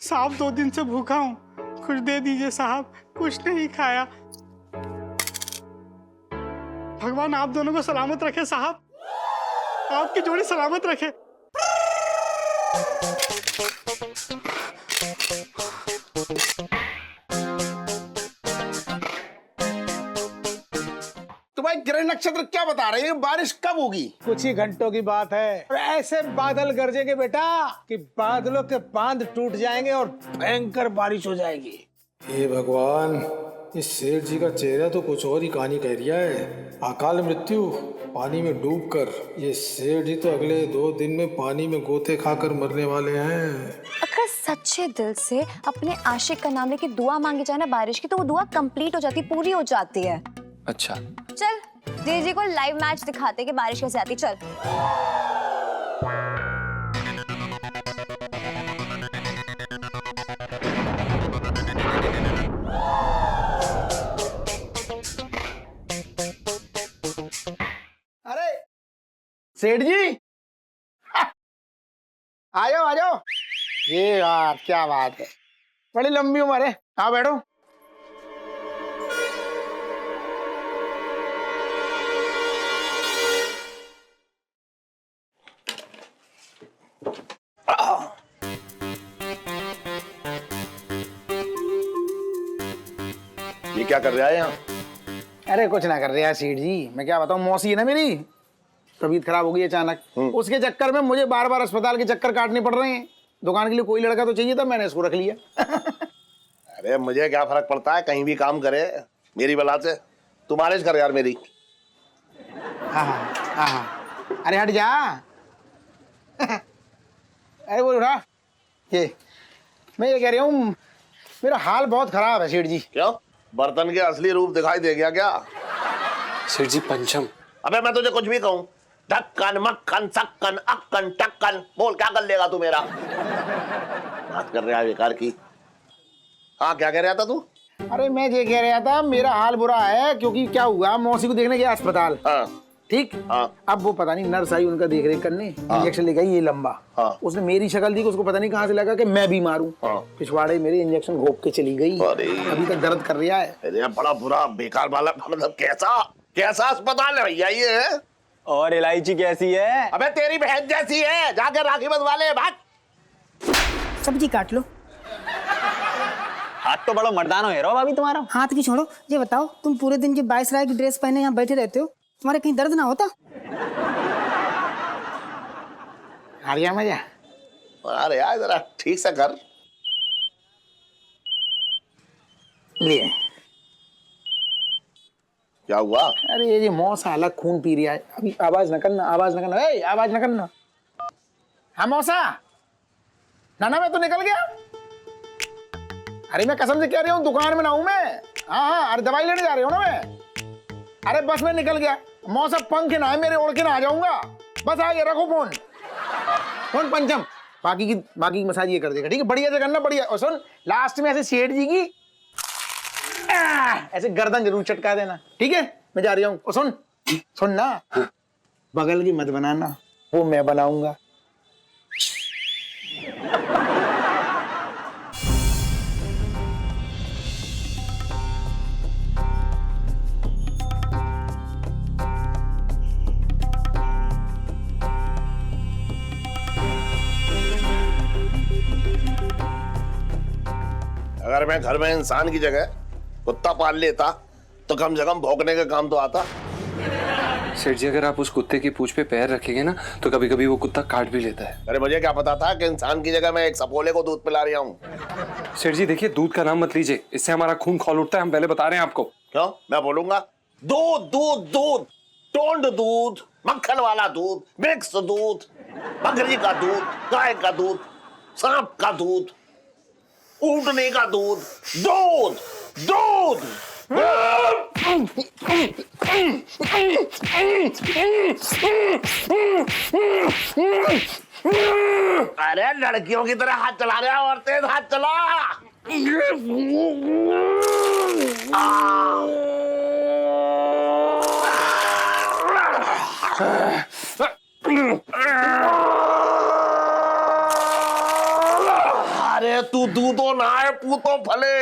साहब 2 दिन से भूखा हूँ, कुछ दे दीजिए साहब, कुछ नहीं खाया। भगवान आप दोनों को सलामत रखे साहब, आपकी जोड़ी सलामत रखे। तो भाई ग्रह नक्षत्र क्या बता रहे हैं, बारिश कब होगी? कुछ ही घंटों की बात है और ऐसे बादल गरजेंगे बेटा कि बादलों के बांध टूट जाएंगे और भयंकर बारिश हो जाएगी। हे भगवान, इस शेर जी का चेहरा तो कुछ और ही कहानी कह रिया है। अकाल मृत्यु, पानी में डूबकर। ये शेर जी तो अगले 2 दिन में पानी में गोते खाकर मरने वाले हैं। अगर सच्चे दिल से अपने आशिक का नाम लेके दुआ मांगी जाए ना बारिश की, तो वो दुआ कंप्लीट हो जाती, पूरी हो जाती है। अच्छा चल जी को लाइव मैच दिखाते कि बारिश कैसे आती। चल अरे सेठ जी, आ जाओ आ जाओ। ये यार क्या बात है, बड़ी लंबी उम्र है। आओ बैठो। ये क्या कर रहा है यहाँ? अरे कुछ ना कर रहे हैं सेठ जी, मैं क्या बताऊं, मौसी है ना मेरी, तबीयत खराब हो गई अचानक। उसके चक्कर में मुझे बार बार अस्पताल के चक्कर काटने पड़ रहे हैं। दुकान के लिए कोई लड़का तो चाहिए था, मैंने इसको रख लिया। अरे मुझे क्या फर्क पड़ता है, कहीं भी काम करे मेरी बला से। तू मालिश कर यार मेरी। हाँ, अरे हट जा। अरे वो उठा। ये मैं ये कह रही हूँ, मेरा हाल बहुत खराब है सेठ जी। क्यों, बर्तन के असली रूप दिखाई दे गया क्या? सेठ जी पंचम। अबे मैं तुझे कुछ भी कहूँ, ढक्कन मक्खन सक्कन अक्कन टक्कन, बोल क्या कर लेगा तू मेरा? बात कर रहा है बेकार की। हाँ क्या कह रहा था तू? अरे मैं ये कह रहा था, मेरा हाल बुरा है क्योंकि क्या हुआ, मौसी को देखने गया अस्पताल। हाँ ठीक। हाँ। अब वो पता नहीं नर्स आई उनका देख रेख करने, इंजेक्शन ले गई ये लंबा। हाँ। उसने मेरी शक्ल दी, उसको पता नहीं कहाँ से लगा कि मैं बीमार हूँ। हाँ। पिछवाड़े मेरे इंजेक्शन घोप के चली गई, अरे। अभी तक दर्द कर रहा है। अरे बड़ा बुरा बेकार वाला, मतलब कैसा कैसा अस्पताल है भैया ये? और इलायची कैसी है? अबे तेरी बहन जैसी है, जाके राखी बंधवा ले। भाग। सब्जी काट लो। हाथ तो बड़ा मर्दाना है रो भाभी तुम्हारा। हाथ की छोड़ो, ये बताओ तुम पूरे दिन की 22 राय की ड्रेस पहने यहाँ बैठे रहते हो, तुम्हारे कहीं दर्द ना होता? आ गया मजा? अरे यार जरा ठीक से कर। लिए क्या हुआ? अरे ये मौसा अलग खून पी रहा है। अभी आवाज न करना, आवाज न करना, ए आवाज न करना। हाँ मौसा, नाना मैं तो निकल गया। अरे मैं कसम से कह रही हूँ, दुकान में ना हूं मैं। हाँ, अरे दवाई लेने जा रही हूँ ना मैं। अरे बस मैं निकल गया। मौसा पंख ना है मेरे, ओढ़ के ना आ जाऊंगा। बस आ गया, रखो फोन। फोन पंचम, बाकी की मसाज ये कर देगा, ठीक है? बढ़िया से करना, बढ़िया। और सुन, लास्ट में ऐसे सेठ जी की ऐसे गर्दन जरूर चटका देना, ठीक है? मैं जा रहा हूँ। और सुन ना, बगल की मत बनाना, वो मैं बनाऊंगा। अगर मैं घर में इंसान की जगह कुत्ता पाल लेता तो कम से कम भौंकने का काम तो आता। सेठ जी अगर आप उस कुत्ते की पूंछ पे पैर रखेंगे ना तो कभी कभी वो कुत्ता काट भी लेता है। अरे मुझे क्या पता था कि इंसान की जगह मैं एक सपोले को दूध पिला रहा हूँ। सेठ जी देखिए, दूध का नाम मत लीजिए, इससे हमारा खून खौल उठता है, हम पहले बता रहे हैं आपको। क्यों? मैं बोलूंगा दूध दूध दूध, टोंड दूध, मक्खन वाला दूध, मिक्स दूध, बकरी का दूध, गाय का दूध, सांप का दूध, ऊँटने का दूध, दूध दूध। अरे लड़कियों की तरह हाथ चला रहे हो और तेज हाथ चला। अरे तू दूधो नहाए पूतो फले।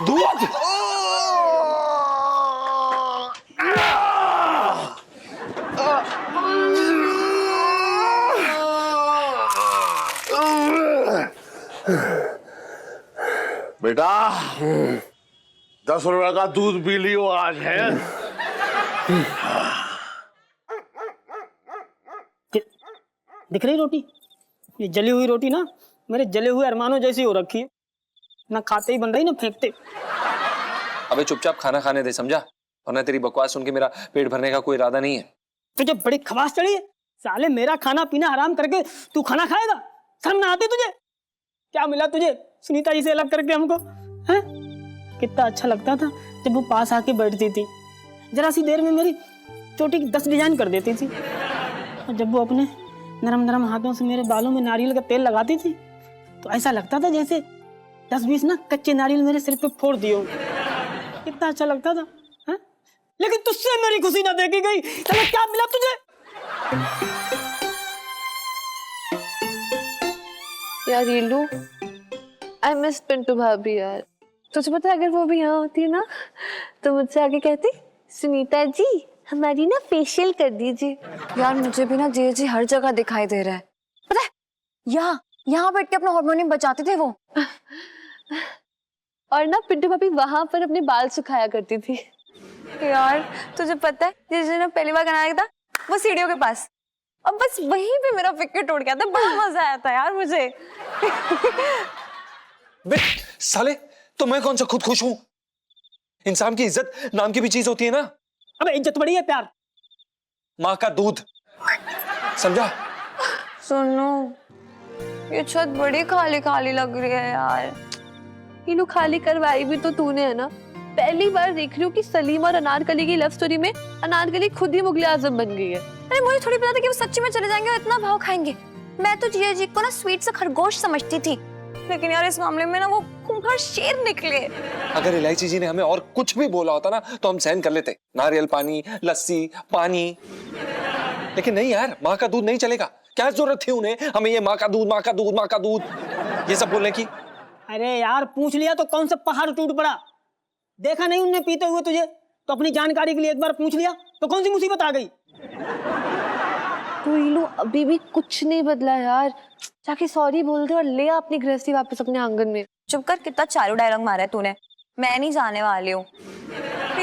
दूध बेटा 10 रुपए का दूध पी लियो आज है। दिख रही रोटी? ये जली हुई रोटी ना मेरे जले हुए अरमानों जैसी हो रखी है, ना खाते ही बन रही ना फेंकते। अबे चुपचाप खाना खाने दे, समझा? वरना तेरी बकवास सुन के मेरा पेट भरने का कोई इरादा नहीं है। तुझे बड़ी खवास चढ़ी है साले, मेरा खाना पीना हराम करके तू खाना खाएगा? शर्म ना आती तुझे? क्या मिला तुझे सुनीता जी से अलग करके हमको? हैं? कितना अच्छा लगता था जब वो पास आके बैठती थी, जरा सी देर में मेरी चोटी की 10 डिजाइन कर देती थी, और जब वो अपने नरम नरम हाथों से मेरे बालों में नारियल का तेल लगाती थी तो ऐसा लगता था जैसे 10-20 ना कच्चे नारियल मेरे सिर पे फोड़ दिए हो। कितना अच्छा लगता था। हैं? लेकिन तुझसे मेरी खुशी ना देखी गई। चलो क्या मिला तुझे? यार रीलू, आई मिस पिंटू भाभी यार। तुझे पता है अगर वो भी यहाँ होती है ना तो मुझसे आगे कहती, सुनीता जी हमारी ना फेशियल कर दीजिए। यार मुझे भी ना जी हर जगह दिखाई दे रहा है, पता है? यहाँ बैठ के अपना हार्मोनियम बजाते थे वो। और ना पिंटू भाभी वहां पर अपने बाल सुखाया करती थी। यार तुझे पता है जिस दिन पहली बार गाना आया था वो सीढ़ियों के पास, और बस वहीं पे मेरा विकेट उड़ गया था। बड़ा मजा आया था यार मुझे। बे साले, तो मैं कौन सा खुद खुश हूं? इंसान की इज्जत नाम की भी चीज होती है ना। अबे इज्जत बड़ी है प्यार। माँ का दूध, समझा? सुनो, ये छत बड़ी खाली खाली लग रही है यार। रीलू खाली करवाई भी तो तूने है ना। पहली बार देख रही हूँ कि सलीम और अनारकली की लव स्टोरी में अनारकली खुद ही मुगले आजम बन गई है। अरे मुझे थोड़ी पता था कि वो सच्ची में चले जाएंगे और इतना भाव खाएंगे। मैं तो जिया जी को ना स्वीट से खरगोश समझती थी, लेकिन यार इस मामले में ना वो खूंखार शेर निकले। अगर इलायची जी ने हमें और कुछ भी बोला होता ना तो हम सहन कर लेते, नारियल पानी, लस्सी, पानी। लेकिन नहीं यार, माँ का दूध नहीं चलेगा। क्या जरूरत थी उन्हें हमें ये माँ का दूध, माँ का दूध, माँ का दूध ये सब बोलने की? अरे यार पूछ लिया तो कौन सा पहाड़ टूट पड़ा? देखा नहीं उनने पीते हुए तुझे, तो अपनी जानकारी के लिए एक बार पूछ लिया तो कौन सी मुसीबत आ गई? तो रीलू अभी भी कुछ नहीं बदला यार। जाके सॉरी बोल दे और ले आ अपनी गृहस्थी वापस अपने आंगन में। चुप कर, कितना चारों डायलॉग मारा है तूने। मैं नहीं जाने वाली हूँ।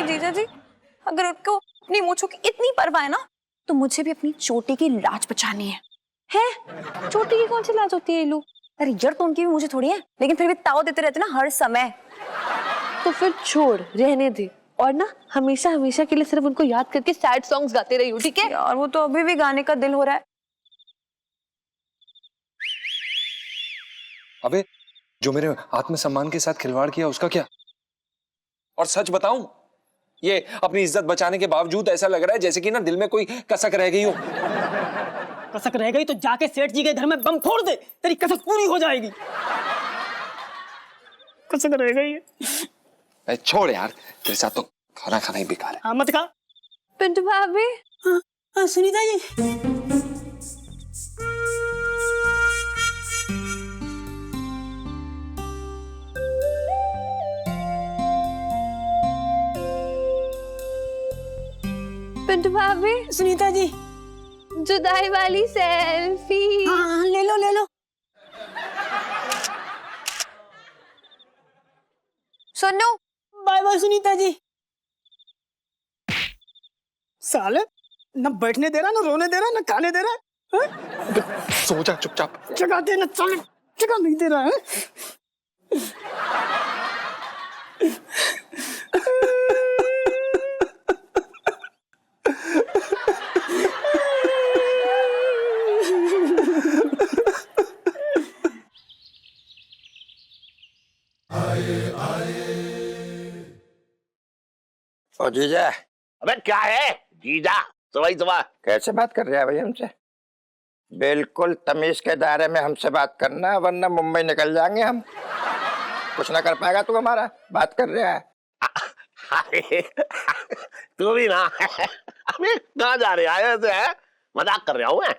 जीजा जी अगर उनको अपनी मूंछों की इतनी परवाह है ना तो मुझे भी अपनी चोटी की लाज बचानी है। चोटी की कौन सी लाज होती है रीलू? अरे यार तो उनकी भी मुझे थोड़ी है, लेकिन फिर भी ताव देते रहते ना हर समय। तो फिर छोड़, रहने दे, और ना हमेशा हमेशा के लिए सिर्फ उनको याद करके सैड सॉन्ग्स गाते रही हो, ठीक है? यार वो तो अभी भी गाने का दिल हो रहा है। अबे जो मेरे आत्मसम्मान के साथ खिलवाड़ किया उसका क्या? और सच बताऊं, ये अपनी इज्जत बचाने के बावजूद ऐसा लग रहा है जैसे कि ना दिल में कोई कसक रह गई हो। कसक रह गई तो जाके सेठ जी के घर में बम फोड़ दे, तेरी कसक पूरी हो जाएगी। कसक रह गई है। छोड़ यार, तेरे साथ तो खाना खाना ही बेकार है। हाँ मत खा। पिंटू भाभी, हाँ सुनीता जी। पिंटू भाभी, सुनीता जी। जुदाई वाली सेल्फी। हाँ ले लो ले लो। सुनो, बाय बाय सुनीता जी। साले न बैठने दे रहा, न रोने दे रहा, न खाने दे रहा है। सो जा चुपचाप। जगह दे न, साले जगह नहीं दे रहा है। ओ जीजा। अबे क्या है जीजा? सुबह कैसे बात कर रहे हैं भाई हमसे? बिल्कुल तमीज के दायरे में हमसे बात करना, वरना मुंबई निकल जाएंगे हम। कुछ ना कर पाएगा तू हमारा। बात कर रहा है। अरे तू भी ना अबे कहाँ जा रहे आए ऐसे है? मजाक कर रहा हूँ मैं।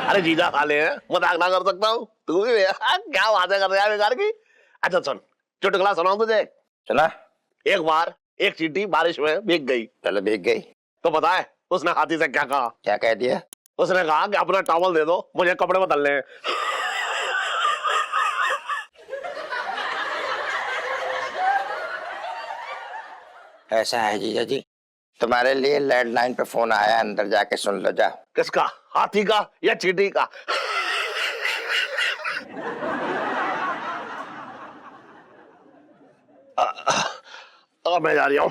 अरे जीजा साले हैं, मजाक ना कर सकता हूँ। तू भी क्या बातें कर रहा है बेकार की। अच्छा सुन, चुटकुला सुनाऊं तुझे? सुना। एक बार एक चींटी बारिश में भीग गई। चलो भीग गई तो पता है उसने हाथी से क्या कहा? क्या कह दिया? उसने कहा कि अपना टॉवल दे दो, मुझे कपड़े बदलने हैं। ऐसा है जीजा जी, तुम्हारे लिए लैंडलाइन पे फोन आया, अंदर जाके सुन लो जा। किसका? हाथी का या चींटी का? अब मैं जा रही हूँ।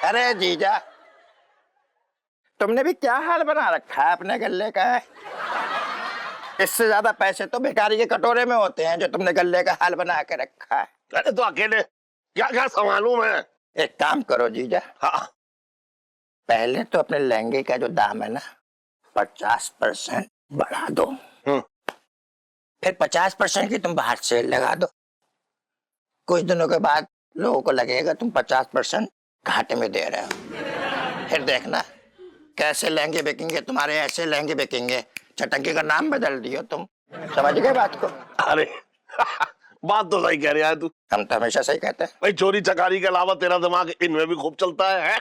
अरे जीजा, तुमने भी क्या हाल बना रखा है अपने गल्ले का। इससे ज्यादा पैसे तो भिखारी के कटोरे में होते हैं जो तुमने गल्ले का हाल बना के रखा है। अरे तो अकेले क्या क्या संभालूं मैं? एक काम करो जीजा, हाँ पहले तो अपने लहंगे का जो दाम है ना 50% बढ़ा दो, फिर 50% की तुम बाहर सेल लगा दो। कुछ दिनों के बाद लोगों को लगेगा तुम 50% घाटे में दे रहे हो। फिर देखना कैसे लहंगे बिकेंगे तुम्हारे, ऐसे लहंगे बिकेंगे। चटंकी का नाम बदल दियो तुम। समझ गए बात को? अरे बात तो सही कह रहा है तू। हम तो हमेशा सही कहते हैं भाई, चोरी चकारी के अलावा तेरा दिमाग इनमें भी खूब चलता है?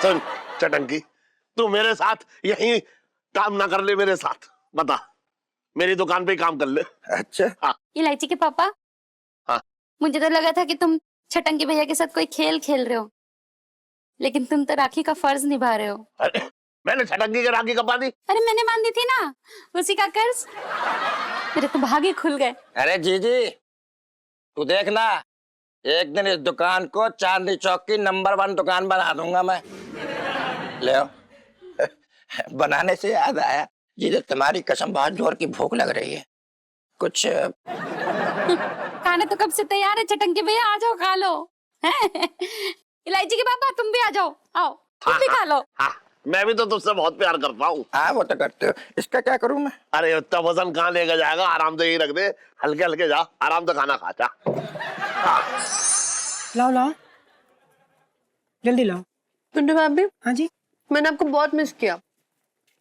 सुन चटंकी, तू मेरे साथ यही काम ना कर ले, मेरे साथ बता, मेरी दुकान पे ही काम कर ले। अच्छा हाँ। इलायची के पापा, हाँ। मुझे तो लगा था कि तुम छटंकी भैया के साथ कोई खेल खेल रहे हो, लेकिन तुम तो राखी का फर्ज निभा रहे हो। अरे मैंने छटंकी के राखी कब बांधी? अरे मैंने मान दी थी ना, उसी का कर्ज। मेरे तो भागे खुल गए। अरे जीजी, तू देखना एक दिन इस दुकान को चांदनी चौक की नंबर 1 दुकान बना दूंगा मैं। ले आओ। बनाने से याद आया जीजी, तुम्हारी कसम बहुत जोर की भूख लग रही है। कुछ खाना तो कब से तैयार है छटंकी भैया, आ जाओ खा लो। इलायची के पापा तुम भी आ जाओ, आओ तुम भी खा लो। हाँ, मैं भी तो तुझसे बहुत प्यार करता हूँ। हाँ वो तो करते हो, इसका क्या करूं मैं? अरे उतना वजन कहाँ लेकर जाएगा, आराम से ही रख दे, हल्के हल्के जा, आराम से खाना खा जा। लाओ लाओ, जल्दी लाओ। पिंटू भाभी, हाँ जी। मैंने आपको बहुत मिस किया।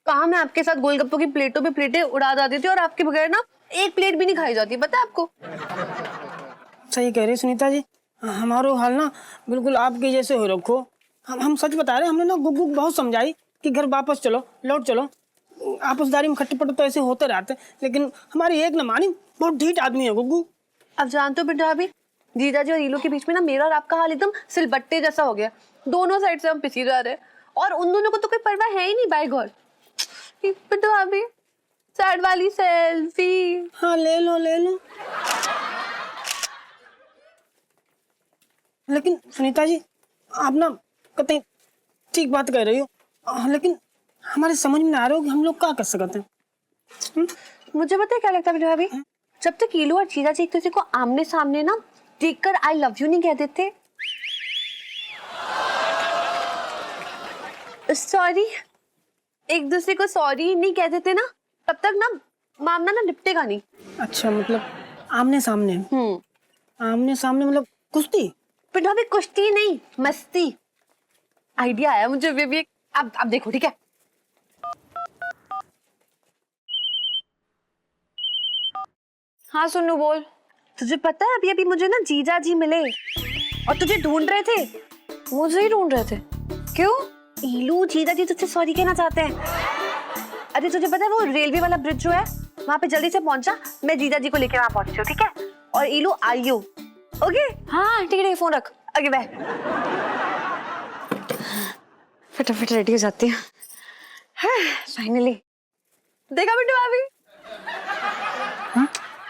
कहा मैं आपके साथ गोलगप्पों की प्लेटों पे प्लेटें उड़ा जाती थी और आपके बगैर ना एक प्लेट भी नहीं खाई जाती, पता है आपको? सही कह रही सुनीता जी, हमारो हाल ना बिल्कुल आपके जैसे हो रखो। हम सच बता रहे, हमने ना गुग्गू बहुत समझाई कि घर वापस चलो, लौट चलो। आपसदारी में खट्टे पट्टे तो ऐसे होते रहते, लेकिन हमारी एक न मानी, बहुत ढीठ आदमी है गुग्गू। अब जानते हो पिंटू भाभी, जीजा जी और रीलू के बीच में ना मेरा और आपका हाल एकदम सिलबट्टे जैसा हो गया। दोनों साइड से हम पिसी जा रहे हैं और उन दोनों को तो कोई परवाह है ही नहीं। Bye God. पिंटू भाभी, सैड वाली सेल्फी। हाँ ले लो ले लो। लेकिन सुनीता जी, आप ना कतई ठीक बात कह रही हो, लेकिन हमारे समझ में आ रहा हो कि हम लोग क्या कर सकते हैं। मुझे पता है क्या लगता है पिंटू भाभी, जब तक ईलू और जीजा जी एक दूसरे को आमने सामने ना देखकर आई लव यू नहीं कह देते, सॉरी, एक दूसरे को सॉरी नहीं कह देते ना, तब तक ना मामला ना निपटेगा नहीं। अच्छा, मतलब आमने सामने। आमने सामने मतलब कुश्ती? पिंटू भाभी कुश्ती नहीं, मस्ती। आइडिया आया मुझे भी एक। अब देखो ठीक है। हाँ सुनू बोल। तुझे पता है अभी अभी मुझे ना जीजा जी मिले और तुझे ढूंढ रहे थे। मुझे ही ढूंढ रहे थे? क्यों? ईलू जीजा जी तुझसे सॉरी कहना चाहते हैं। अरे तुझे पता है वो रेलवे वाला ब्रिज जो है वहां पे जल्दी से पहुंचा, मैं जीजा जी को लेकर वहां पहुंची हूँ, ठीक है? और इलू आयु। ओके हाँ ठीक है फोन रख। Okay bye. फटाफट रेडी हो जाती हूँ। फाइनली देखा बिट्टू भाभी।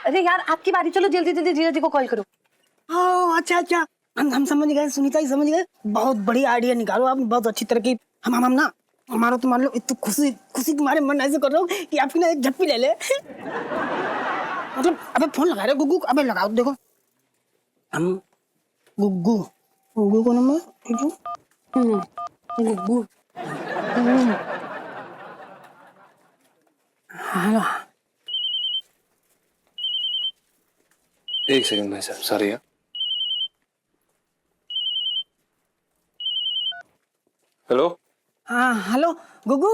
अरे यार आपकी बारी, चलो जल्दी जल्दी जीजा जी को कॉल करो। हाँ अच्छा अच्छा, हम समझ गए, सुनीता जी समझ गए। बहुत बड़ी आइडिया निकालो आपने, बहुत अच्छी तरह की। हम ना हमारा तो मान लो इतनी खुशी खुशी तुम्हारे मन ऐसे कर रहा हूँ कि आपकी ना एक झप्पी ले ले। मतलब अबे फोन लगा रहे गुग्गू, अबे लगाओ देखो। हम गुग्गू गुग्गू को नंबर गुग्गू। हेलो 1 सेकंड भाई साहब, सॉरी। हेलो। हाँ हेलो गुग्गू।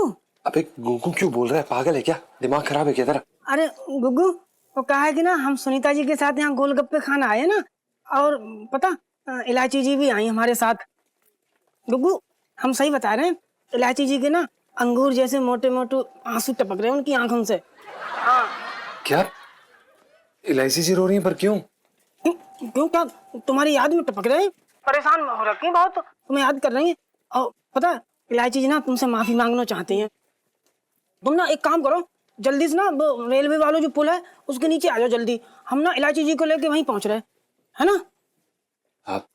अबे गुग्गू क्यों बोल रहा है? पागल है क्या? दिमाग खराब है क्या तेरा? अरे गुग्गू वो कहा है कि ना हम सुनीता जी के साथ यहाँ गोलगप्पे खाना आए ना, और पता इलायची जी भी आई हमारे साथ। गुग्गू हम सही बता रहे हैं, इलायची जी के ना अंगूर जैसे मोटे मोटे आंसू टपक रहे हैं उनकी आंखों से। हाँ क्या इलायची जी रो रही है? पर क्यों? क्यों क्या तुम्हारी याद में टपक रहे हैं? परेशान हो रखी हैं बहुत, तुम्हें याद कर रही हैं। और पता इलायची जी ना तुमसे माफी मांगना चाहती हैं। तुम ना एक काम करो, जल्दी से ना वो रेलवे वालों जो पुल है उसके नीचे आ जाओ जल्दी। हम ना इलायची जी को लेके वहीं पहुंच रहे हैं, है ना? आप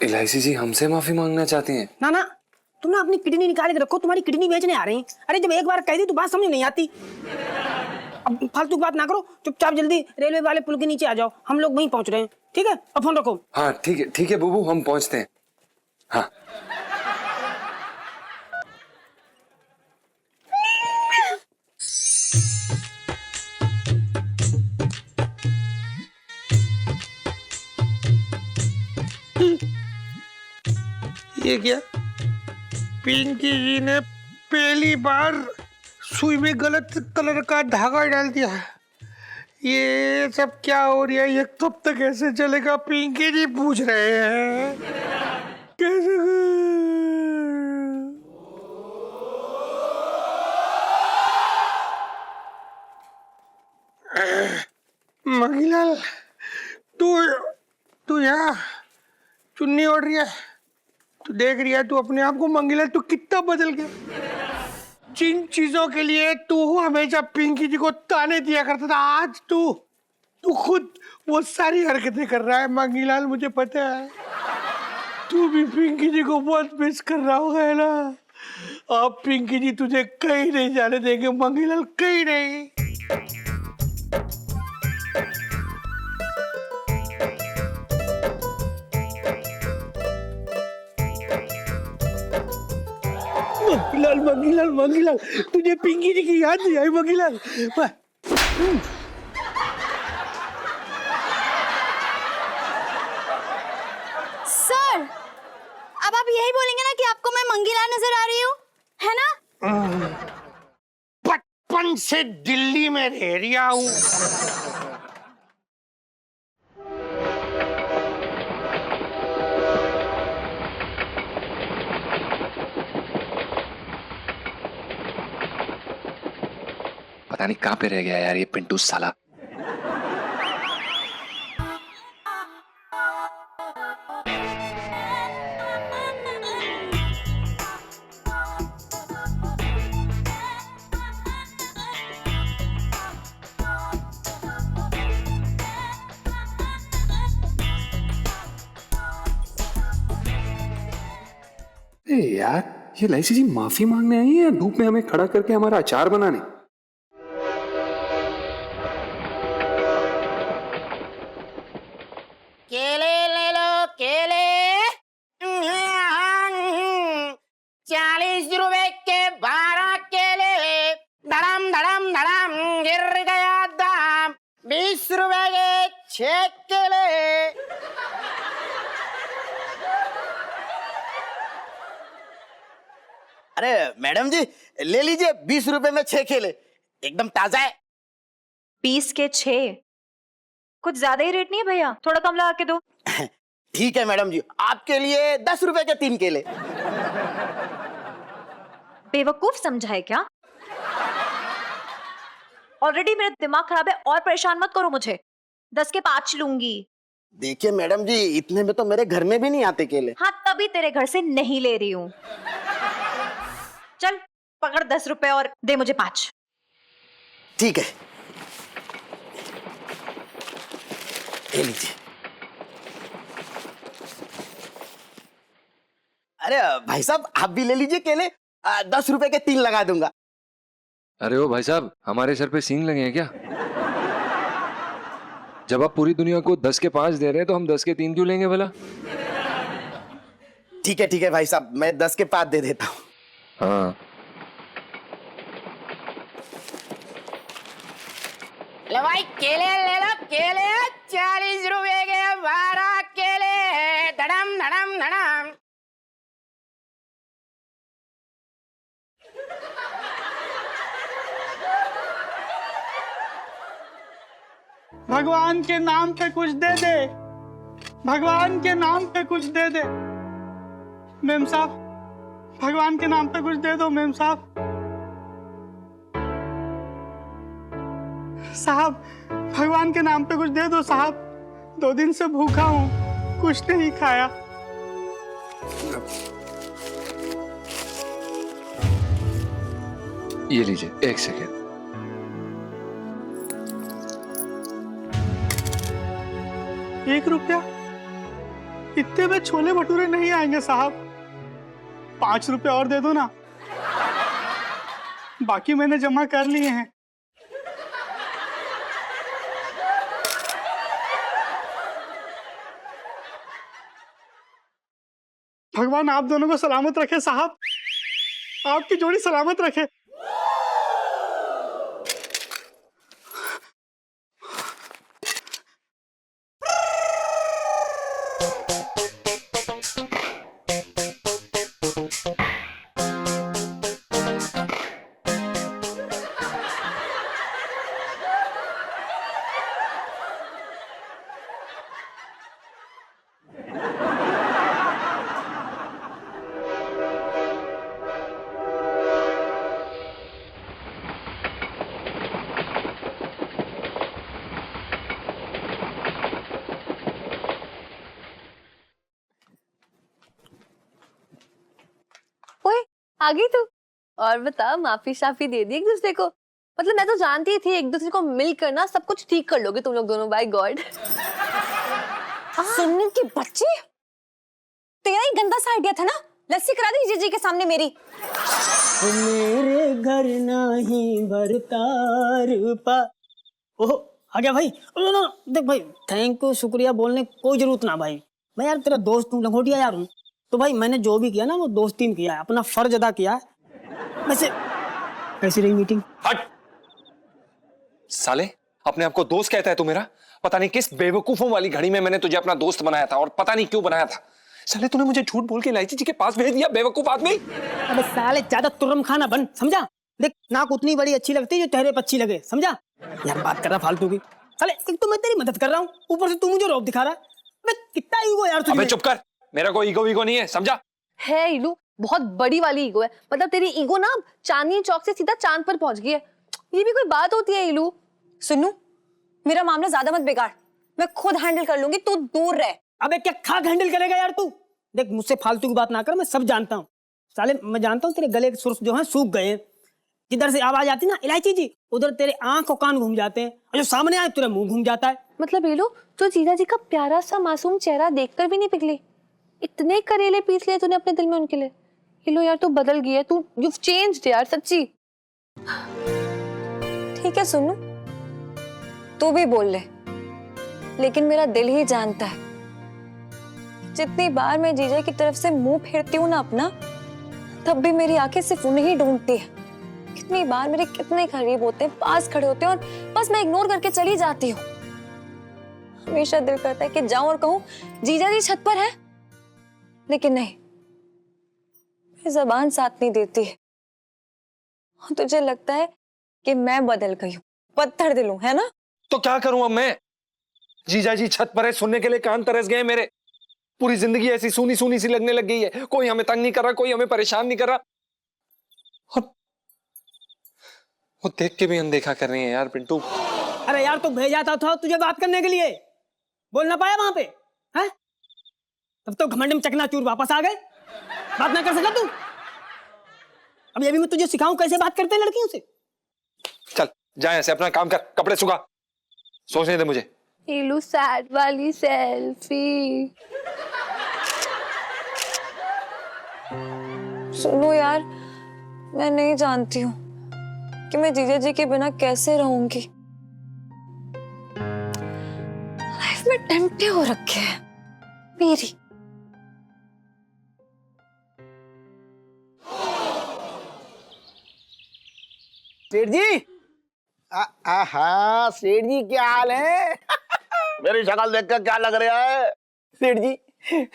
इलायची जी हमसे माफी मांगना चाहती हैं? ना तुम ना अपनी किडनी निकाल के रखो, तुम्हारी किडनी बेचने आ रही हैं। अरे जब एक बार कह दी तो बात समझ नहीं आती। अब फालतू की बात ना करो, चुपचाप जल्दी रेलवे वाले पुल के नीचे आ जाओ, हम लोग वहीं पहुंच रहे हैं। ठीक है, अब फोन रखो। हाँ ठीक है बुबू, हम पहुंचते हैं। हाँ ये क्या? पिंकी जी ने पहली बार सुई में गलत कलर का धागा डाल दिया। ये सब क्या हो रहा है? ये कब तक ऐसे चलेगा? पिंकी जी पूछ रहे हैं कैसे? मंगीलाल तू यहाँ चुन्नी ओढ़ रही है, तू देख रही है तू अपने आप को? मंगीलाल तू कितना बदल गया। जिन चीजों के लिए तू हमेशा पिंकी जी को ताने दिया करता था, आज तू खुद वो सारी हरकतें कर रहा है। मंगीलाल मुझे पता है तू भी पिंकी जी को बहुत मिस कर रहा होगा, है ना? अब पिंकी जी तुझे कहीं नहीं जाने देंगे मंगीलाल, कहीं नहीं। मंगीलाल तुझे पिंकी जी की याद नहीं आई मंगीलाल? सर अब आप यही बोलेंगे ना कि आपको मैं मंगीलाल नजर आ रही हूँ, है ना? बचपन से दिल्ली में रह रहा हूँ। पता नहीं कहाँ पे रह गया यार ये पिंटू साला। यार ये इलायची जी माफी मांगने आई है या धूप में हमें खड़ा करके हमारा अचार बनाने? केले ले लो केले, 40 रुपए के 12 केले, धड़म धड़म धड़म गिर गया दाम, 20 रुपए के 6 केले। अरे मैडम जी ले लीजिए, 20 रुपए में 6 केले, एकदम ताजा है। 20 के 6 कुछ ज्यादा ही रेट नहीं है भैया, थोड़ा कम लगा के दो। ठीक है मैडम जी, आपके लिए 10 रुपए के 3 केले। बेवकूफ समझा है क्या? ऑलरेडी मेरा दिमाग खराब है और परेशान मत करो मुझे। 10 के 5 लूंगी। देखिए मैडम जी, इतने में तो मेरे घर में भी नहीं आते केले। हाँ, तभी तेरे घर से नहीं ले रही हूँ। चल पकड़ 10 रुपए और दे मुझे 5। ठीक है, ले लीजिए। अरे भाई साहब, आप भी ले लीजिए केले। 10 रुपए के 3 लगा दूंगा। अरे ओ भाई साहब, हमारे सर पे सींग लगे हैं क्या? जब आप पूरी दुनिया को 10 के 5 दे रहे हैं तो हम 10 के 3 क्यों लेंगे भला? ठीक है भाई साहब, मैं 10 के 5 दे देता हूँ। हाँ, लो भाई, केले ले लो, केले 40 रुपए के 12 केले। धड़म धड़म धड़म। भगवान के नाम पे कुछ दे दे, भगवान के नाम पे कुछ दे दे मेम साहब, भगवान के नाम पे कुछ दे दो मेम साहब। साहब भगवान के नाम पे कुछ दे दो साहब, 2 दिन से भूखा हूँ, कुछ नहीं खाया। ये लीजिए, 1 सेकेंड। 1 रुपया? इतने में छोले भटूरे नहीं आएंगे साहब, 5 रुपए और दे दो ना, बाकी मैंने जमा कर लिए हैं। भगवान आप दोनों को सलामत रखे साहब, आपकी जोड़ी सलामत रखे। आ गई तू? और बता, माफी शाफी दे दी एक दूसरे को? मतलब मैं तो जानती थी एक दूसरे को मिलकर ना सब कुछ ठीक कर लोगे तुम लोग दोनों। By God. सुनने की बच्ची, तेरा ही गंदा सा आइडिया था ना, लस्सी करा दी जीजी के सामने मेरी। मेरे घर नहीं भरता रूपा। ओह आ गया भाई। ना देख भाई, थैंक यू शुक्रिया बोलने कोई जरूरत ना भाई, मैं यार तेरा दोस्त हूँ, लंगोटिया यार हूँ, तो भाई मैंने जो भी किया ना वो दोस्ती में किया है, अपना फर्ज अदा किया है। वैसे कैसी रही मीटिंग? हट साले, अपने आप को दोस्त कहता है तू मेरा? पता नहीं किस बेवकूफों वाली घड़ी में मैंने तुझे अपना दोस्त बनाया था, और पता नहीं क्यों बनाया था। साले तूने मुझे झूठ बोल के इलायची जी के पास भेज दिया, बेवकूफ आदमी। अबे साले ज्यादा तुर्रम खाना बन, समझा? देख नाक उतनी बड़ी अच्छी लगती है जो चेहरे पर अच्छी लगे, समझा? यार बात कर रहा फालतू की। साले एक तो मैं तेरी मदद कर रहा हूँ, ऊपर से तू मुझे रौब दिखा रहा है। अबे कितना ईगो यार तुझे। अबे चुप कर, मेरा कोई ईगो वीगो नहीं है, समझा? है इलू, बहुत बड़ी वाली ईगो है। मतलब तेरी ईगो ना चांदनी चौक से सीधा चांद पर पहुंच गई है। ये भी कोई बात होती है इलू? सुनू, मेरा मामला ज्यादा मत बिगाड़, मैं खुद हैंडल कर लूंगी, तू दूर रह। अबे क्या खाक हैंडल करेगा यार तू? देख मुझसे फालतू की बात ना कर, मैं सब जानता हूँ। साले मैं जानता हूँ तेरे गले के सुर्ख जो है सूख गए, जिधर से आवाज आती ना इलायची जी, उधर तेरे आंख और कान घूम जाते हैं, और जो सामने आए तेरा मुंह घूम जाता है। मतलब इलू, तो जीजा जी का प्यारा सा मासूम चेहरा देखकर भी नहीं पिघली? इतने करेले पीस लिए तूने अपने दिल में उनके लिए। इलू यार तू बदल गई है, तू यू चेंज्ड यार, सच्ची। ठीक है सुनू, तू भी बोल ले, लेकिन मेरा दिल ही जानता है, जितनी बार मैं जीजा की तरफ से मुंह फेरती हूँ ना अपना, तब भी मेरी आंखें सिर्फ उन्हें ही ढूंढती है। कितनी बार मेरे कितने करीब होते हैं, पास खड़े होते हैं, और बस मैं इग्नोर करके चली जाती हूँ। हमेशा दिल करता है कि जाऊं और कहूं जीजा जी छत पर है, लेकिन नहीं, मेरी जबान साथ नहीं देती है। और तुझे लगता है कि मैं बदल गई हूँ, पत्थर दिल हूं, है ना? तो क्या करूं अब मैं? जीजा जी छत पर है, सुनने के लिए कान तरस गए मेरे। पूरी जिंदगी ऐसी सूनी सूनी सी लगने लग गई है, कोई हमें तंग नहीं कर रहा, कोई हमें परेशान नहीं कर रहा, और वो देख के भी अनदेखा कर रहे हैं यार पिंटू। अरे यार बार तो भेजा था तुझे बात करने के लिए, बोल ना पाया वहां पे, हैं? तब तो घमंड में चकनाचूर वापस आ गए, बात ना कर सका तू। अब ये भी मैं तुझे सिखाऊं कैसे बात करते हैं लड़कियों से। चल जा ऐसे, अपना काम कर, कपड़े सुखा, सोचने दे मुझे। हीलू सैड वाली सेल्फी। सुनो यार, मैं नहीं जानती हूँ कि मैं जीजा जी के बिना कैसे रहूंगी। लाइफ में टेम्पटे हो रखे हैं मेरी। सेठ जी, आहा सेठ जी क्या हाल है? मेरी शक्ल देखकर क्या लग रहा है? सेठ जी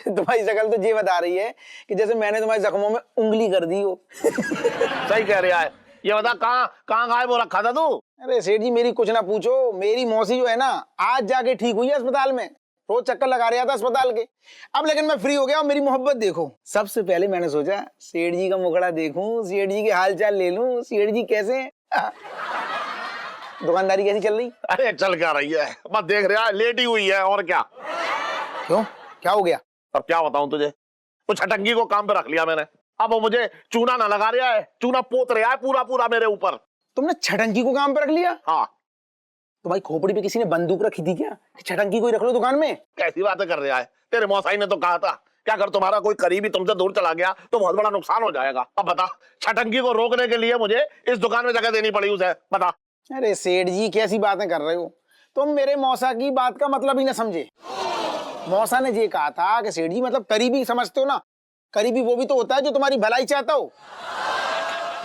तुम्हारी शक्ल तो ये बता रही है कि जैसे मैंने तुम्हारे जख्मों में उंगली कर दी हो। सही कह रहा है। ये बता कहाँ कहाँ गायब हो रखा था तू? अरे सेठ जी मेरी कुछ ना पूछो, मेरी मौसी जो है ना आज जाके ठीक हुई है अस्पताल में। रोज चक्कर लगा रहा था अस्पताल के, अब लेकिन मैं फ्री हो गया और मेरी मोहब्बत देखो। सबसे पहले मैंने सोचा सेठ जी का मुखड़ा देखूं, सेठ जी के हाल चाल ले लूं, सेठ जी कैसे हैं? दुकानदारी कैसी चल रही? अरे चल क्या रही है, बस देख रहा है लेटी हुई है और क्या। क्यों, क्या हो गया? अब क्या बताऊं तुझे, वो छटंगी को काम पे रख लिया मैंने। अब वो मुझे चूना ना लगा रहा है, चूना पोत रहा है पूरा पूरा मेरे ऊपर। तुमने छटंकी को काम पे रख लिया? हाँ। तुम्हारी खोपड़ी पे किसी ने बंदूक रखी थी क्या कि छटंकी को ही रख लो दुकान में? कैसी बातें कर रहा है, तेरे मौसाई ने तो कहा था कि अगर तुम्हारा कोई करीबी तुमसे दूर चला गया तो बहुत बड़ा नुकसान हो जाएगा। अब बता, छटंकी को रोकने के लिए मुझे इस दुकान में जगह देनी पड़ी उसे, बता। अरे सेठ जी कैसी बातें कर रहे हो तुम, मेरे मौसा की बात का मतलब ही ना समझे। मौसा ने ये कहा था कि सेठ जी मतलब करीबी समझते हो ना, करीबी वो भी तो होता है जो तुम्हारी भलाई चाहता हो।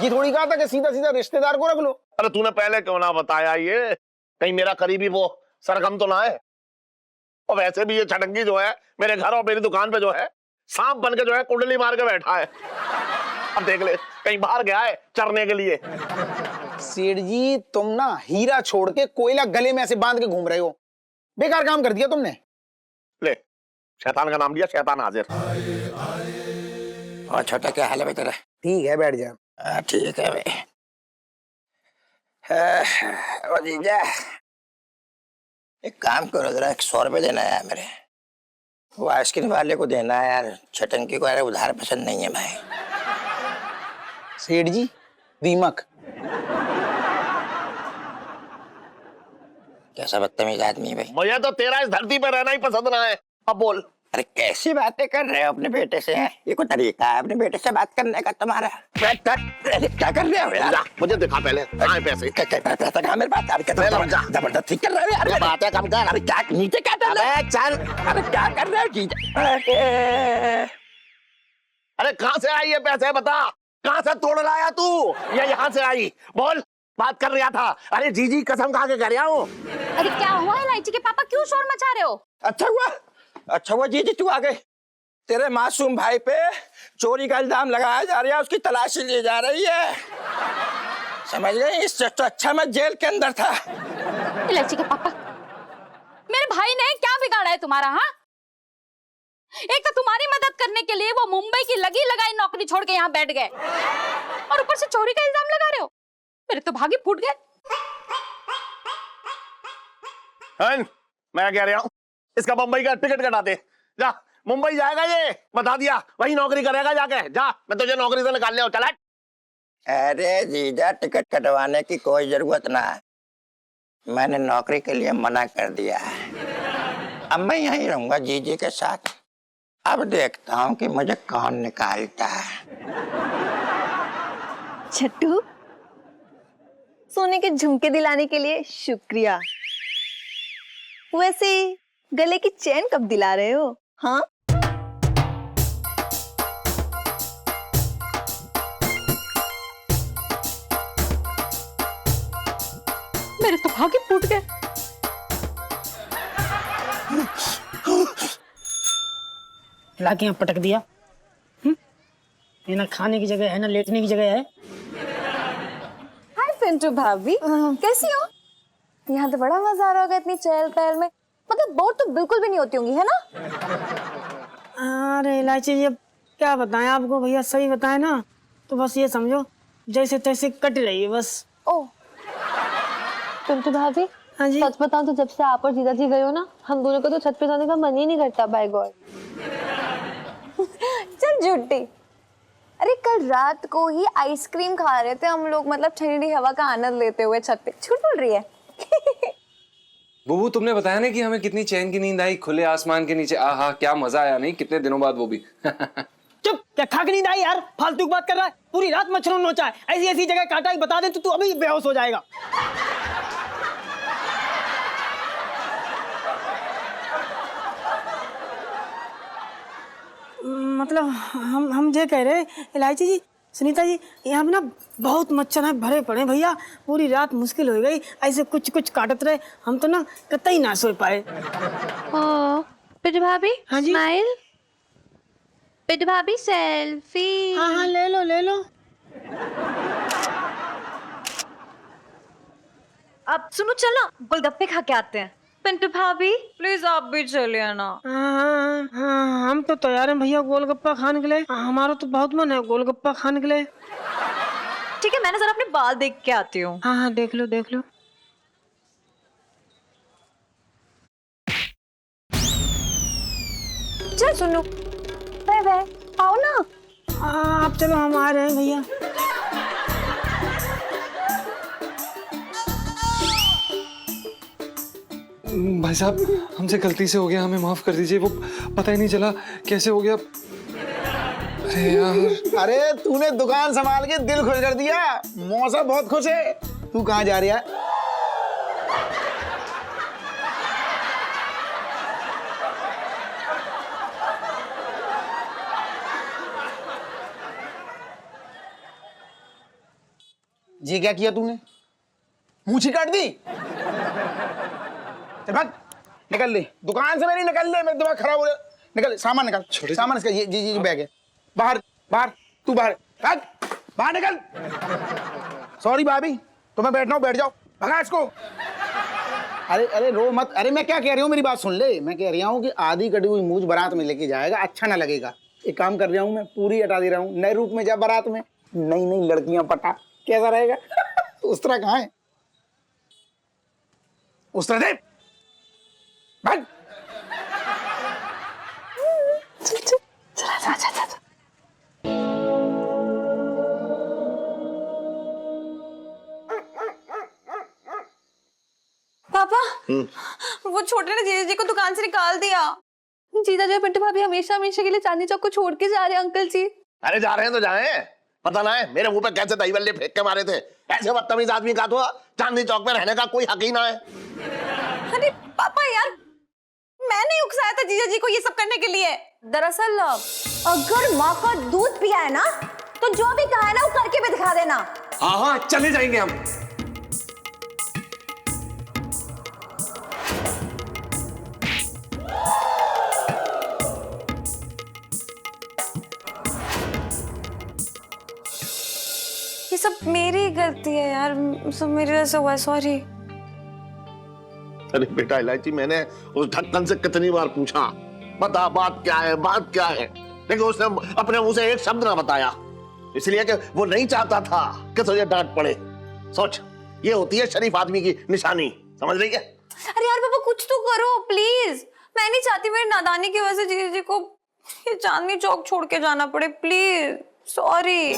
ये थोड़ी कहा था कि सीधा सीधा रिश्तेदार को रख लो। अरे तूने पहले क्यों ना बताया, ये कहीं मेरा करीबी वो सरगम तो ना है। और वैसे भी ये छटंगी जो है मेरे घर और मेरी दुकान पे जो है सांप बन के जो है कुंडली मार के बैठा है। अब देख ले कहीं बाहर गया है चरने के लिए। सेठ जी तुम ना हीरा छोड़ के कोयला गले में ऐसे बांध के घूम रहे हो, बेकार काम कर दिया तुमने। ले शैतान का नाम लिया, शैतान हाजिर। और छोटा क्या हाल है तेरा? ठीक है बैठ जा। ठीक है भाई। ओ जीजा एक काम करो जरा, 100 रुपए देना है मेरे, वो आइसक्रीम वाले को देना है यार, छटंकी को यार उधार पसंद नहीं है भाई। सेठ जी दीमक कैसा बदतमीज आदमी है भाई। मुझे तो तेरा इस धरती पे रहना ही पसंद ना है। अब बोल। अरे कैसी बातें कर रहे हो अपने बेटे से? ये कोई तरीका है अपने बेटे से बात करने का तुम्हारा? क्या कर रहे हो यार? जा, मुझे दिखा पहले कहाँ पैसे। पैसा कहाँ मेरे पास? जबरदस्ती कर रहे हो यार, बातें कम कर। अरे क्या नीचे क्या डाल रहे हो? चल अरे क्या कर रहे हो जीजा? अरे कहाँ से आई ये पैसे बता, कहाँ से तोड़ लाया तू? ये यहाँ से आई, बोल। बात कर रहा था। अरे जीजी कसम खा के कर रहा हूँ। अरे क्या हुआ इलायची के पापा, क्यों शोर मचा रहे हो? अच्छा हुआ जीजी तू आ गए। तेरे मासूम भाई पे चोरी का इल्जाम लगाया जा रहा है, उसकी तलाशी ली जा रही है, समझ गए? इससे तो अच्छा मैं जेल के अंदर था। इलायची के पापा, मेरे भाई ने क्या बिगाड़ा है तुम्हारा? हाँ, एक तो तुम्हारी मदद करने के लिए वो मुंबई की लगी लगाई नौकरी छोड़ के यहाँ बैठ गए, और ऊपर से चोरी का इल्जाम लगा रहे हो। मेरे तो भागे फूट गए। मैं कह रहा हूँ इसका मुंबई का टिकट कटा दे। जा, मुंबई जाएगा ये, बता दिया, वही नौकरी करेगा जाके। जा, मैं तुझे नौकरी से निकाल लिया। चला। अरे जीजा टटिकट कटवाने की कोई जरूरत ना है, मैंने नौकरी के लिए मना कर दिया है। अब मैं यहीं रहूंगा जीजी के साथ। अब देखता हूँ कि मुझे कौन निकालता है। छट्टू, सोने के झुमके दिलाने के लिए शुक्रिया। वैसे गले की चेन कब दिला रहे हो? हाँ, मेरे तो भागे फूट गए। लाके यहाँ पटक दिया। ये ना खाने की जगह है ना लेटने की जगह है। हाय पिंटू भाभी, कैसी हो? यहाँ तो बड़ा मजा आ रहा होगा इतनी चहल पहल में। मतलब बोर तो बिल्कुल भी नहीं होती होंगी, है ना? अरे इलायची जी, अब क्या बताएं आपको भैया, सही बताएं ना तो बस ये समझो जैसे तैसे कट रही है बस। ओ पिंटू भाभी, हाँ जी। सच बताऊं तो जब से आप और जीजा जी गए हो ना, हम दोनों को तो छत पे जाने का मन ही नहीं करता। By God. चल झूठी। अरे कल रात को ही आइसक्रीम खा रहे थे हम लोग, मतलब ठंडी हवा का आनंद लेते हुए छत पे। झूठ बोल रही है। बुबू तुमने बताया ना कि हमें कितनी चैन की नींद आई खुले आसमान के नीचे। आहा क्या मजा आया, नहीं कितने दिनों बाद वो भी। चुप, क्या खा के नींद आई यार? फालतू की बात कर रहा है। पूरी रात मच्छरों ने नोचा है, ऐसी ऐसी जगह काटा है, बता दे तो तू अभी बेहोश हो जाएगा। मतलब हम ये कह रहे इलायची जी, सुनीता जी, यहाँ पे ना बहुत मच्छर हैं, भरे पड़े हैं भैया। पूरी रात मुश्किल हो गई, ऐसे कुछ कुछ काटते रहे, हम तो ना कतई ना सो पाए। पिट भाभी, हाँ जी? स्माइल। पिट भाभी सेल्फी। हाँ हाँ, ले लो ले लो। अब सुनो, चलो गोलगप्पे खा के आते हैं। पिंटू भाभी प्लीज आप भी चलिए ना। हाँ, हाँ, हम तो तैयार हैं भैया गोलगप्पा खाने के लिए। हमारा तो बहुत मन है गोलगप्पा खाने के लिए। ठीक है, मैंने जरा अपने बाल देख के आती हूँ। हाँ हाँ, देख लो देख लो। चल सुनो, बाय बाय, आओ ना। आप चलो, हम आ रहे हैं भैया। भाई साहब हमसे गलती से हो गया, हमें माफ कर दीजिए। वो पता ही नहीं चला कैसे हो गया। अरे यार। अरे तूने दुकान संभाल के दिल खुश कर दिया। मौसा बहुत खुश है। तू कहाँ जा रही है? जी क्या किया तूने? मूछी काट दी? चल भाग, निकल ले दुकान से। मेरी निकल ले, मेरा दिमाग खराब हो रहा है। निकल, सामान निकल, सामान इसका, ये जी बैग है। बाहर बाहर, तू बाहर भाग, बाहर निकल। सॉरी भाभी, तो मैं बैठना हूँ, बैठ जाओ, भगा इसको। अरे अरे रो मत। अरे मैं क्या कह रही हूँ, मेरी बात सुन ले। मैं कह रही हूँ कि आधी कटी हुई मूछ बारात में लेके जाएगा, अच्छा ना लगेगा। एक काम कर रहा हूँ, मैं पूरी हटा दे रहा हूँ। नए रूप में जा बारात में, नई नई लड़कियां पटा, कैसा रहेगा? उस तरह कहाँ है? उस तरह दे भाग। पापा, वो छोटे ने जीजा जी को दुकान से निकाल दिया। जीजा जी और पिंटू भाभी हमेशा हमेशा के लिए चांदनी चौक को छोड़ के जा रहे हैं अंकल जी। अरे जा रहे हैं तो जाए, पता ना है मेरे मुंह पे कैसे दही बल्ले फेंक के मारे थे। ऐसे बदतमीज आदमी का तो चांदनी चौक में रहने का कोई हक ही ना है। अरे पापा यार, मैंने उकसाया था जीजा जी को ये सब करने के लिए। दरअसल अगर माँ का दूध पिया है ना, तो जो भी कहा है ना वो करके भी दिखा देना। हाँ हाँ चले जाएंगे हम। ये सब मेरी गलती है यार, सब मेरे वजह से हुआ है, सॉरी। अरे बेटा इलायची, मैंने उस ढक्कन से कितनी बार पूछा, बता बात क्या है, बात क्या है, लेकिन उसने अपने मुंह से एक शब्द ना बताया। इसलिए कि वो नहीं चाहता था कि तुझे डांट पड़े। सोच, ये होती है शरीफ आदमी की निशानी, समझ रही है? अरे यार पापा कुछ तो करो प्लीज। मैं नहीं चाहती मेरी नादानी की वजह से जीजा जी को ये चांदनी चौक छोड़ के जाना पड़े, प्लीज, सॉरी।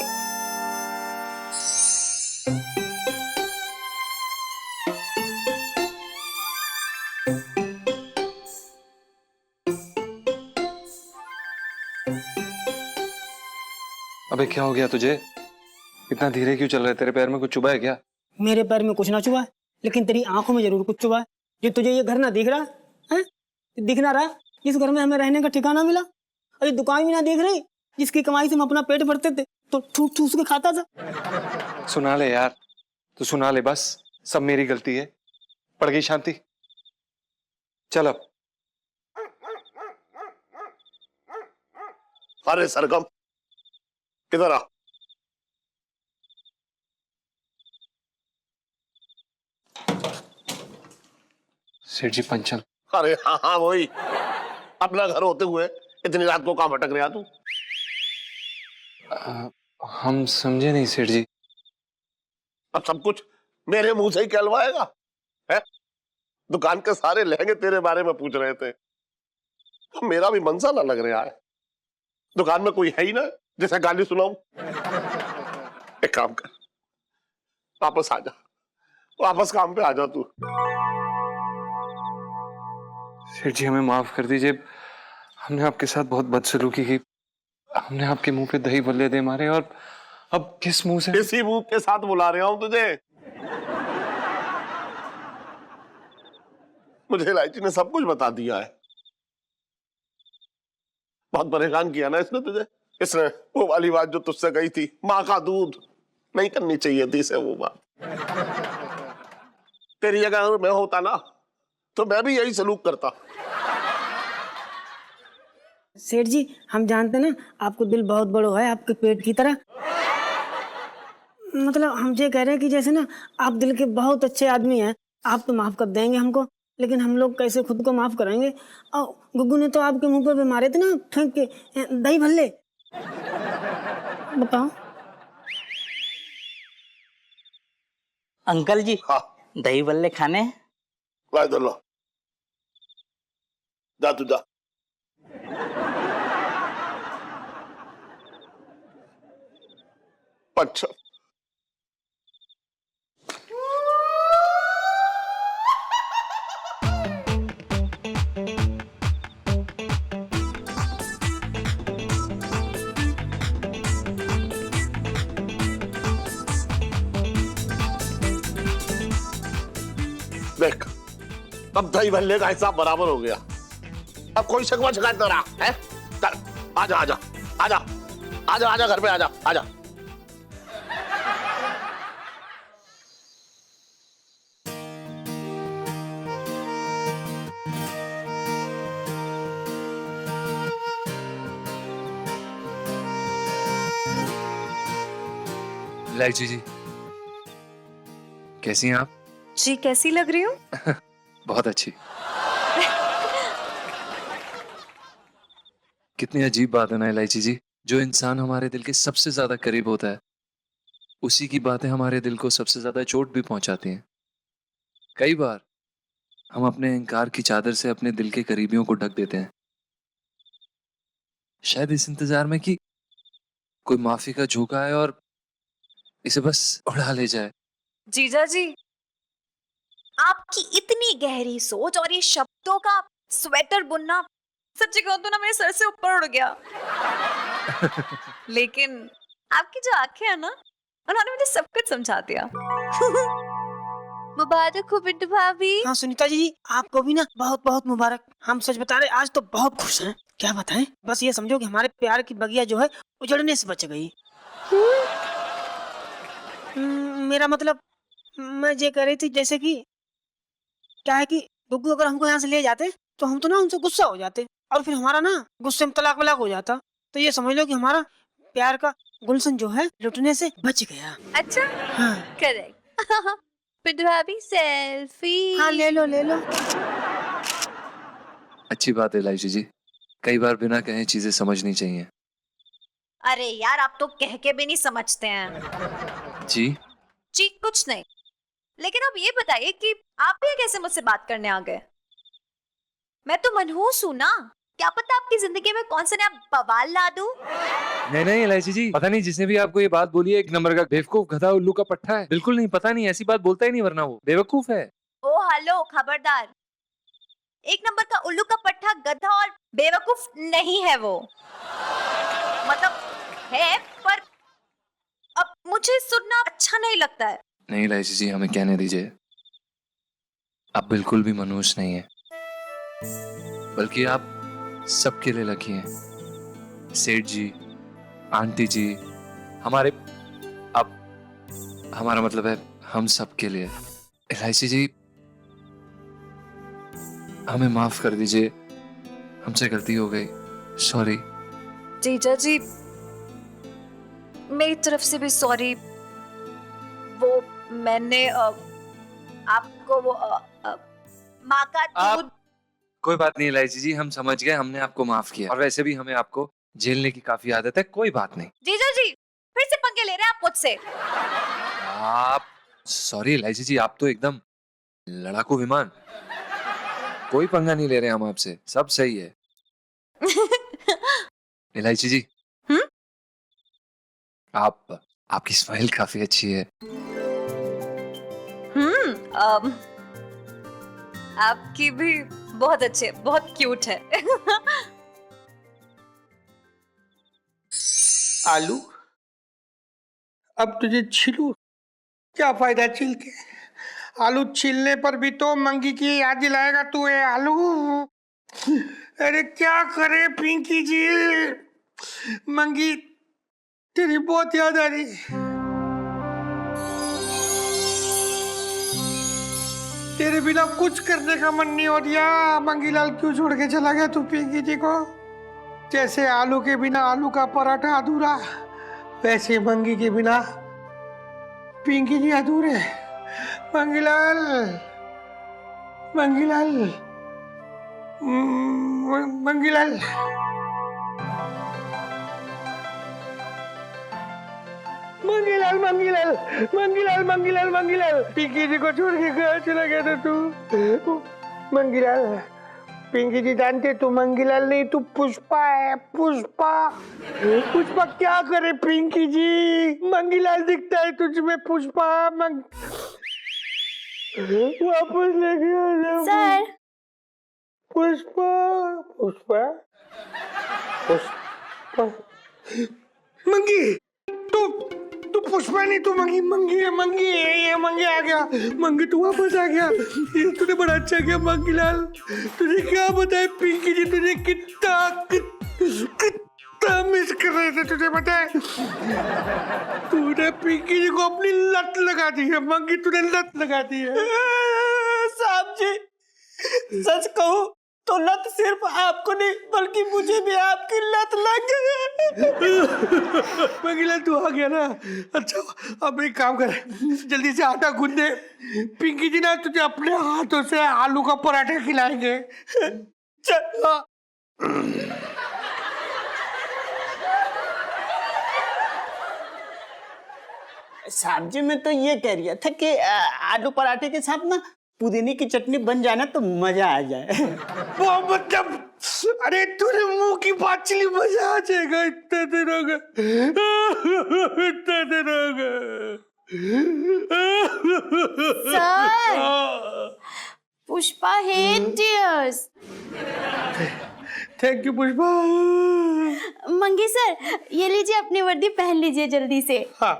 अबे क्या हो गया तुझे? इतना धीरे क्यों चल रहा है? तेरे पैर में कुछ चुभा है क्या? मेरे पैर में कुछ ना चुभा, लेकिन तेरी आंखों में जरूर कुछ चुभा है। जो तुझे ये घर ना दिख रहा है, दिख ना रहा जिस घर में हमें रहने का ठिकाना मिला, और ये दुकान भी ना देख रही जिसकी कमाई से हम अपना पेट भरते थे, तो ठूस ठूस के खाता था। सुना ले यार, तू सुना ले बस, सब मेरी गलती है। पड़ गई शांति, चल अब। अरे सरगम, किधर आ? सेठ जी पंचम। अरे हाँ हाँ वही, अपना घर होते हुए इतनी रात को कहाँ भटक रहा तू? हम समझे नहीं सेठ जी। अब सब कुछ मेरे मुंह से ही कहलवाएगा है? दुकान के सारे लहंगे तेरे बारे में पूछ रहे थे। तो मेरा भी मन सा ना लग रहा है। दुकान में कोई है ही ना जिसे गाली सुनाऊं। एक काम कर, वापस आ जा, वापस काम पे आ जा तू। सेठ जी हमें माफ कर दीजिए, हमने आपके साथ बहुत बदसलूकी की। हमने आपके मुंह पे दही बल्ले दे मारे और अब किस मुंह से? इसी मुंह के साथ बुला रहा हूं तुझे। मुझे इलायची ने सब कुछ बता दिया है। बहुत परेशान किया ना इसने तुझे। इसने वो वाली बात जो तुझसे कही थी, माँ का दूध, नहीं करनी चाहिए थी इसे वो बात। तेरी जगह अगर मैं होता ना तो मैं भी यही सलूक करता। सेठ जी हम जानते ना आपको दिल बहुत बड़ो है, आपके पेट की तरह। मतलब हम ये कह रहे हैं कि जैसे ना आप दिल के बहुत अच्छे आदमी हैं, आप तो माफ कर देंगे हमको, लेकिन हम लोग कैसे खुद को माफ कराएंगे। और गुग्गू ने तो आपके मुंह पे भी मारे थे ना फेंक के दही भल्ले। बताओ। अंकल जी हाँ दही बल्ले खाने? ला इधर लो, जा तू जा। अच्छा देख, अब दही भल्ले का हिसाब बराबर हो गया। अब कोई शिकवा शिकायत न रहा है। चल आजा आजा आजा आजा आजा घर पे आजा आजा। इलायची जी कैसी हैं आप? जी कैसी लग रही हूँ? बहुत अच्छी। कितनी अजीब बात है ना इलायची जी, जो इंसान हमारे दिल के सबसे ज्यादा करीब होता है उसी की बातें हमारे दिल को सबसे ज्यादा चोट भी पहुंचाती हैं। कई बार हम अपने इंकार की चादर से अपने दिल के करीबियों को ढक देते हैं, शायद इस इंतजार में कि कोई माफी का झोंका आए और इसे बस उड़ा ले जाए। जीजा जी आपकी इतनी गहरी सोच और ये शब्दों का स्वेटर बुनना, सच्ची कहूं तो ना मेरे सर से ऊपर उड़ गया। लेकिन आपकी जो आंखें हैं ना, उन्होंने मुझे सब कुछ समझा दिया। मुबारक हो बिट्टू भाभी। हाँ सुनीता जी आपको भी ना बहुत बहुत मुबारक। हम सच बता रहे आज तो बहुत खुश हैं। क्या बताएं, बस ये समझो कि हमारे प्यार की बगिया जो है उजड़ने से बच गई। मेरा मतलब मैं ये कह रही थी जैसे कि क्या है कि गुग्गू अगर हमको यहाँ से ले जाते तो हम तो ना उनसे गुस्सा हो जाते और फिर हमारा ना गुस्से में तलाक वलाक हो जाता। तो ये समझ लो कि हमारा प्यार का गुलशन जो है लुटने से बच गया। अच्छा हाँ करेक्ट। बिट्टू भाभी सेल्फी। हाँ ले लो ले लो। अच्छी बात है इलायची जी, कई बार बिना कहे चीजें समझनी चाहिए। अरे यार आप तो कह के भी नहीं समझते हैं। जी कुछ नहीं, लेकिन अब ये बताइए कि आप भी कैसे मुझसे बात करने आ गए? मैं तो मनहूस हूं ना, क्या पता आपकी जिंदगी में कौन सा नया बवाल ला दूं। नहीं इलायची जी, पता नहीं जिसने भी आपको ये बात बोली है एक नंबर का बेवकूफ गधा उल्लू का पट्टा है। बिल्कुल नहीं, पता नहीं, ऐसी बात बोलता ही नहीं, वरना वो बेवकूफ है। ओ हेलो खबरदार, एक नंबर का उल्लू का पट्टा गधा और बेवकूफ नहीं है वो। मतलब है पर अब मुझे सुनना अच्छा नहीं लगता है। नहीं इलायची जी हमें कहने दीजिए, आप बिल्कुल भी मनहूस नहीं है, बल्कि आप सबके लिए लकी हैं। सेठ जी, आंटी जी, हमारे, अब हमारा मतलब है हम सबके लिए। इलायची जी हमें माफ कर दीजिए, हमसे गलती हो गई, सॉरी। जीजा जी मेरी तरफ से भी सॉरी। वो मैंने आपको वो माँ का दूध। कोई बात नहीं इलायची जी, हम समझ गए, हमने आपको माफ किया, और वैसे भी हमें आपको झेलने की काफी आदत है, कोई बात नहीं। जीजा जी फिर से पंगे ले रहे हैं आप मुझसे। आप सॉरी इलायची जी, आप तो एकदम लड़ाकू विमान। कोई पंगा नहीं ले रहे हम आपसे, सब सही है। इलायची जी, आपकी स्माइल काफी अच्छी है। आपकी भी बहुत अच्छे, बहुत क्यूट है। आलू, अब तुझे छिलू, क्या फायदा छिल के? आलू छीलने पर भी तो मंगी की याद दिलाएगा तू। है आलू, अरे क्या करे पिंकी जी, मंगी तेरी बहुत याद आ रही। तेरे बिना कुछ करने का मन नहीं हो रहा। मंगीलाल क्यों छोड़ के चला गया तू पिंकी जी को? जैसे आलू के बिना आलू का पराठा अधूरा, वैसे मंगी के बिना पिंकी जी अधूरे। मंगीलाल, मंगीलाल, मंगीलाल, मंगीलाल, मंगीलाल, मंगीलाल, मंगीलाल, मंगीलाल, पिंकी जी को छोड़ के कहाँ चला गया था तू? मंगीलाल, पिंकी जी जानते तू मंगीलाल नहीं, तू पुष्पा है। पुष्पा, पुष्पा क्या करे पिंकी जी? मंगीलाल दिखता है तुझ में। पुष्पा वापस लेके आ जा सर। पुष्पा, पुष्पा, पुष्पा, मंगी, तू पुष्पा नहीं, तू मंगी। मंगी है, मंगी है, ये मंगी आ गया। मंगी तू वापस आ गया, ये तूने बड़ा अच्छा किया मंगीलाल। तुझे क्या बताए पिंकी जी, तुझे कितना मिस कर रहे थे, तुझे पता है? तूने पिंकी जी को अपनी लत लगा दी है मंगी, तूने लत लगा दी है। साहब जी, सच कहूं तो लत सिर्फ आपको नहीं बल्कि मुझे भी आपकी लत लग गई। मंगीलाल तू आ गया ना, अच्छा अब एक काम कर, जल्दी से आटा गूंद दे। पिंकी जी ना तुझे अपने हाथों से आलू का पराठा खिलाएंगे। चल। साहब जी, मैं तो ये कह रहा था कि आलू पराठे के साथ ना पुदीने की चटनी बन जाना तो मजा आ जाए। वो मतलब, अरे तूने मुंह की बात चली, मजा आ जाएगा। इतना देर हो गया, इतना देर हो गया। Sir, Pushpa hate tears. Thank you Pushpa. मंगी सर, ये लीजिए अपनी वर्दी पहन लीजिए जल्दी से। हाँ,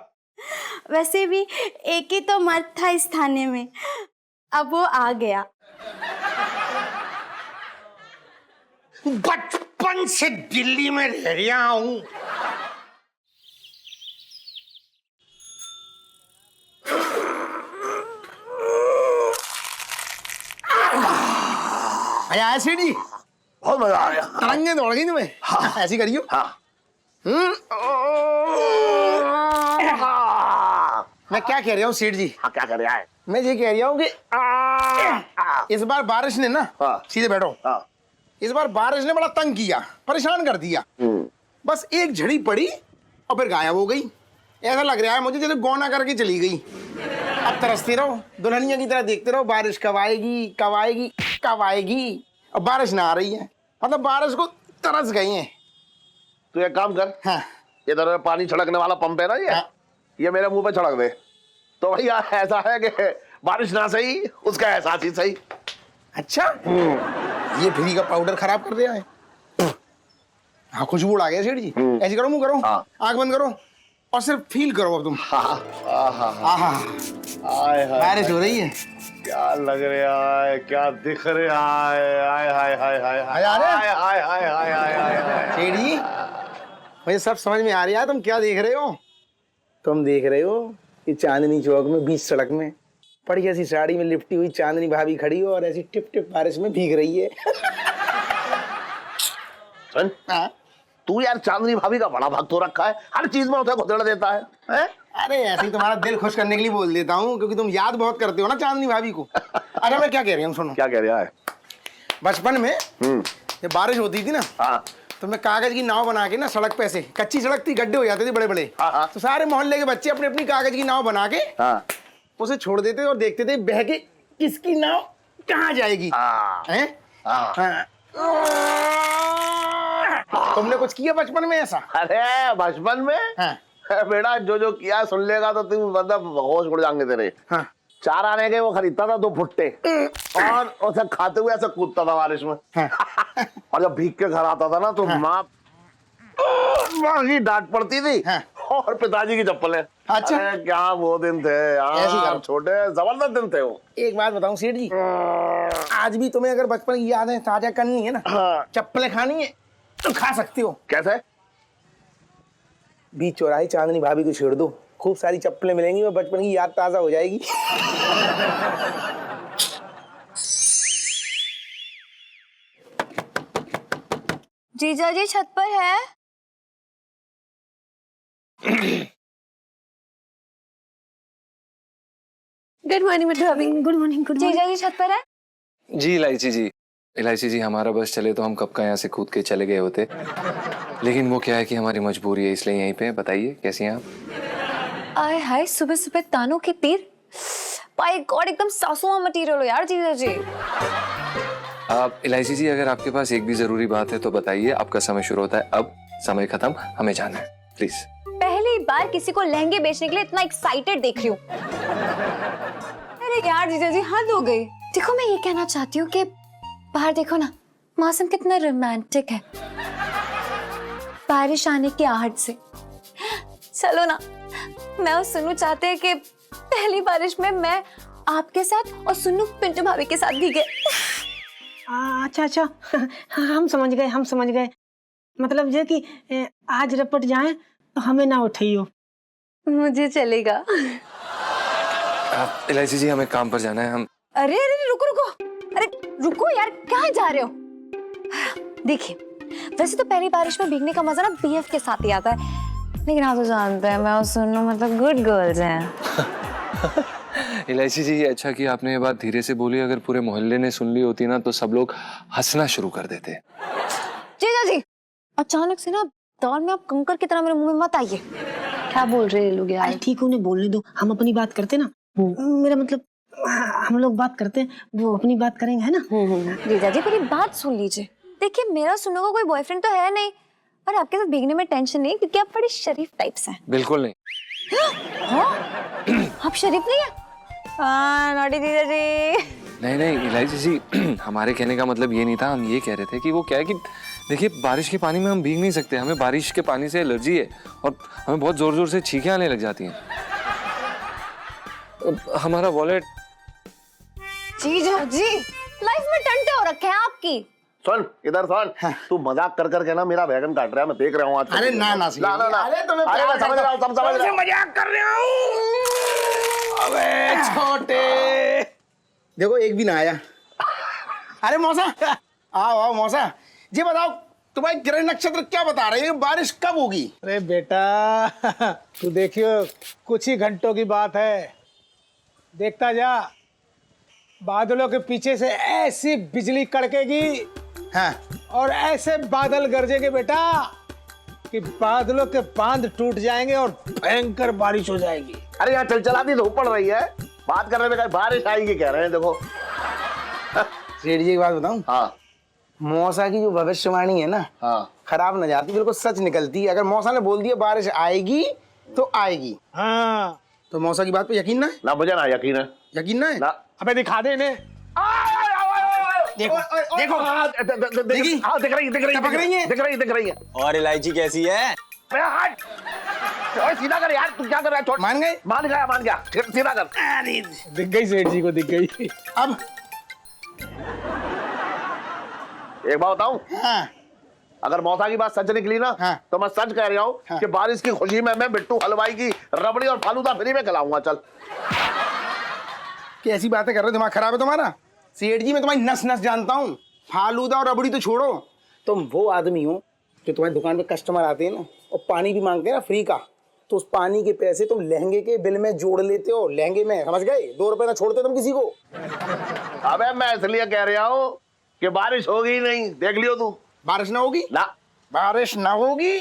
वैसे भी एक ही तो मर्द था इस थाने में, अब वो आ गया। बचपन से दिल्ली में रह रहा हूँ। आया सेठ जी, बहुत मजा आ गया। तरंगे दौड़ गई तुम्हें। हाँ। ऐसी करियो। हाँ। मैं क्या कह रहा हूँ सेठ जी? हाँ, क्या कर रहा है? मैं ये कह रहा हूँ कि इस बार बारिश ने ना, हाँ। सीधे बैठो, हाँ। इस बार बारिश ने बड़ा तंग किया, परेशान कर दिया। बस एक झड़ी पड़ी और फिर गायब हो गई। ऐसा लग रहा है मुझे जैसे गौना करके चली गई। अब तरसते रहो, दुल्हनिया की तरह देखते रहो, बारिश कब आएगी, कब आएगी, कब आएगी। अब बारिश ना आ रही है, मतलब बारिश को तरस गई है। तू एक काम कर, हाँ। ये तरह पानी छिड़कने वाला पंप है ना, हाँ। ये मेरे मुंह पे छिड़क दे। तो भैया ऐसा है कि बारिश ना सही, उसका एहसास ही सही। अच्छा, ये फ्री का पाउडर खराब कर दिया है। हाँ, खुशबू उड़ा गया सेठ जी। ऐसे करो, मुंह करो, हाँ। आंख बंद करो और सिर्फ फील करो अब तुम। बारिश हो रही है। क्या लग रहा है, क्या दिख रहा है। हाय हाय हाय हाय हाय आ रहा है? हाय हाय हाय हाय हाय। सेठ जी, मुझे सब समझ में आ रहा है। तुम क्या देख रहे हो? तुम देख रहे हो कि चांदनी चौक में बीच सड़क में बढ़िया सी साड़ी में लिपटी हुई चांदनी भाभी खड़ी हो और ऐसी टिप टिप बारिश में भीग रही है। सुन, तू यार चांदनी भाभी का बड़ा भक्त हो रखा है, हर चीज में उसे घुसड़ देता है, हैं? अरे ऐसे ही तुम्हारा दिल खुश करने के लिए बोल देता हूँ, क्योंकि तुम याद बहुत करते हो ना चांदनी भाभी को। अच्छा, मैं क्या कह रही हूँ सुनो। क्या कह रहा है? बचपन में जब बारिश होती थी ना, हाँ। तो मैं कागज की नाव बना के ना सड़क पे से, कच्ची सड़क थी, गड्ढे हो जाते थे बड़े बड़े, तो सारे मोहल्ले के बच्चे अपनी अपनी कागज की नाव बना के उसे छोड़ देते और देखते थे बह के किसकी नाव कहाँ जाएगी। हैं? हाँ। हाँ। तुमने कुछ किया बचपन में ऐसा? अरे बचपन में हाँ। बेटा जो जो किया सुन लेगा तो तुम मतलब होश उड़ जाएंगे तेरे। हाँ। 4 आने के वो खरीदता था 2 भुट्टे और उसे खाते हुए ऐसे कूदता था बारिश में। हाँ। और जब भीग के घर आता था ना तो माँ की डांट पड़ती थी। हाँ। और पिताजी की चप्पलें। अच्छा। अरे क्या वो दिन थे ऐसी यार, बात। छोटे जबरदस्त दिन थे वो। एक बात बताऊं सेठ जी, आज भी तुम्हें अगर बचपन की यादें ताजा करनी है ना, हाँ। चप्पलें खानी है तो खा सकती हो। कैसे? बीच चौराहे चांदनी भाभी को छेड़ दो, खूब सारी चप्पलें मिलेंगी और बचपन की याद ताजा हो जाएगी। जीजा जी छत पर है? गुड मॉर्निंग भाभी। Good morning. गुड जीजा जी छत पर है? जी इलायची जी हमारा बस चले तो हम कब का यहाँ से कूद के चले गए होते, लेकिन वो क्या है कि हमारी मजबूरी है, इसलिए यहीं पे। बताइए कैसी हैं आप? आय हाय, सुबह सुबह तानों के तीर। बाय गॉड, एकदम सासुआ मटेरियल हो यार जीजा जी। आप इलायची जी, अगर आपके पास एक भी जरूरी बात है तो बताइए। आपका समय शुरू होता है अब, समय खत्म, हमें जाना है, प्लीज। पहली बार किसी को लहंगे बेचने के लिए इतना एक्साइटेड देख रही हूँ। अरे यार जीजा जी हद हो गई। देखो मैं ये कहना चाहती हूँ कि बाहर देखो ना, मौसम कितना रोमांटिक है, बारिश आने की आहट से। चलो ना, मैं और सुन्नू चाहते हैं कि पहली बारिश में मैं आपके साथ और सुन्नू पिंटू भाभी के साथ भीगे। अच्छा अच्छा, हम समझ गए। मतलब ये कि आज रपट जाए तो हमें ना उठाइयो। मुझे चलेगा। इलायची जी हमें काम पर जाना है, हम। अरे अरे रुको, अरे रुको यार, कहाँ जा रहे हो? देखिए, वैसे तो पहली बारिश में भीगने का मजा ना बीएफ के साथ ही आता है, लेकिन आप तो जानते हैं मैं और सुन्नू मतलब गुड गर्ल्स हैं। इलायची जी, ये अच्छा कि आपने ये बात धीरे से बोली। अगर पूरे मोहल्ले ने सुन ली होती ना तो सब लोग हंसना शुरू कर देते। जीजा जी, अचानक से ना दौड़ में आप कंकर की तरह मेरे मुंह में मत आइए। क्या बोल रहे हैं लोग यार? ठीक, उन्हें बोलने दो, हम अपनी बात करते ना। मेरा मतलब हम लोग बात करते हैं, वो अपनी बात करेंगे, है ना? जीजा जी मेरी बात सुन लीजिए। देखिए, मेरा सुन्नू का कोई बॉयफ्रेंड तो है नहीं, और आपके साथ भीगने में टेंशन नहीं, क्योंकि आप बड़े शरीफ टाइप्स हैं। बिल्कुल नहीं। आप शरीफ नहीं है? नॉटी जीजा जी। नहीं इलायची जी, हमारे कहने का मतलब ये नहीं था। हम ये कह रहे थे कि वो क्या है कि देखिए, बारिश के पानी में हम भीग नहीं सकते, हमें बारिश के पानी से एलर्जी है और हमें बहुत जोर जोर से छींकें आने लग जाती हैं। हमारा वॉलेट। जीजा जी, लाइफ में टंटे हो रखे हैं आपकी। सुन इधर सुन। तू मजाक कर करके ना मेरा बैगन काट रहा है, मैं देख रहा हूँ आज। अरे ना ना। अरे तुम्हें अरे मैं समझ रहा हूँ, सब समझ रहा हूँ। मजाक कर रहा हूँ। अबे छोटे, देखो एक भी ना आया। अरे मौसा, आओ मौसा जी, बताओ तुम्हारे ग्रह नक्षत्र क्या बता रहे हैं, बारिश कब होगी? अरे बेटा, तू देखियो, कुछ ही घंटों की बात है, देखता जा। बादलों के पीछे से ऐसी बिजली कड़केगी, हाँ, और ऐसे बादल गरजेंगे बेटा कि बादलों के बांध टूट जाएंगे और भयंकर बारिश हो जाएगी। अरे यहाँ चलचलाती धूप पड़ रही है, बात करने में कहीं बारिश आएगी कह रहे हैं। देखो सेठ जी की बात बताऊं? हाँ। मौसा की जो भविष्यवाणी है ना, हाँ। खराब न जाती, बिल्कुल सच निकलती है। अगर मौसा ने बोल दिया बारिश आएगी तो आएगी। हाँ, तो मौसा की बात पे यकीन ना है? ना मुझे ना यकीन है। यकीन ना है? ना। अबे दिखा दे इन्हें। देखो देखो, देखी? हाँ दिख रही दिख रही है। और इलायची कैसी है? सीधा कर यार, तू क्या कर रहा है? मान गए? मान गया, सीधा कर। दिख गई सेठ जी को, दिख गई। अब एक बात बताऊं? हाँ, अगर मौसा की बात सच निकली ना, हाँ, तो मैं सच कह रहा हूँ कि बारिश की खुशी में मैं बिट्टू हलवाई की रबड़ी और फालूदा फ्री में खिलाऊंगा। चल। कैसी बातें कर रहे हो, दिमाग खराब है तुम्हारा? सेठ जी मैं तुम्हारी नस नस जानता हूँ। फालूदा और रबड़ी तो छोड़ो, तुम वो आदमी हो जो तुम्हारी दुकान पे कस्टमर आते हैं ना और पानी भी मांगते हैं ना फ्री का, तो उस पानी के पैसे तुम लहंगे के बिल में जोड़ लेते हो। लहंगे में, समझ गए? 2 रुपए ना छोड़ते तुम किसी को। अबे मैं इसलिए कह रहा हूँ कि बारिश होगी ही नहीं, देख लियो तू। बारिश ना होगी ना, बारिश ना होगी।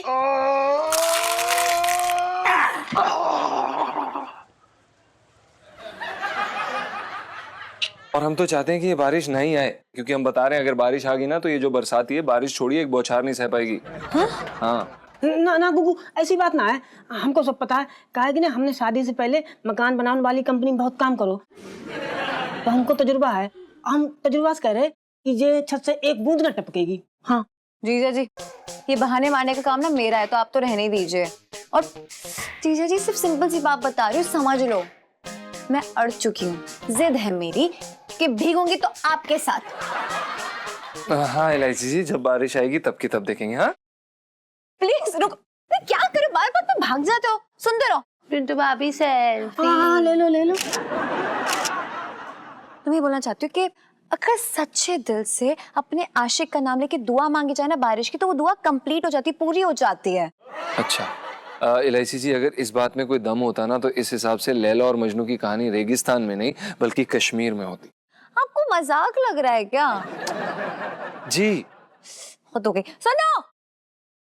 और हम तो चाहते हैं कि ये बारिश नहीं आए, क्योंकि हम बता रहे हैं अगर बारिश आ गई ना तो ये जो बरसाती है, बारिश छोड़िए एक बौछार नहीं सह पाएगी। हाँ ना ना गुगू, ऐसी बात ना है, हमको सब पता है। काहे कि ना हमने शादी से पहले मकान बनाने वाली कंपनी में बहुत काम करो, तो हमको तजुर्बा है। हम तजुर्बा से कह रहे कि ये छत से एक बूंद ना टपकेगी। हाँ जीजा जी, ये बहाने मारने का काम ना मेरा है, तो आप तो रहने ही दीजिए। और जीजा जी सिर्फ सिंपल सी बात बता रही हूँ, समझ लो। मैं अड़ चुकी हूँ, जिद है मेरी कि भीगूंगी तो आपके साथ। हाँ इलायची जी, जब बारिश आएगी तब की तब देखेंगे। हाँ प्लीज रुको, मैं क्या करूँ, बार बार तो भाग जाते हो। सुनते रहो। पिंटू भाभी सेल्फी। हाँ, ले लो ले लो। तुम ये बोलना चाहती हो कि अगर सच्चे दिल से अपने आशिक का नाम लेके दुआ मांगी जाए ना बारिश की, तो वो दुआ कंप्लीट हो जाती, पूरी हो जाती है। अच्छा इलायची जी, अगर इस बात में कोई दम होता ना तो इस हिसाब से लैला और मजनू की कहानी रेगिस्तान में नहीं बल्कि कश्मीर में होती। आपको मजाक लग रहा है क्या? जी खुद हो गई। सुनो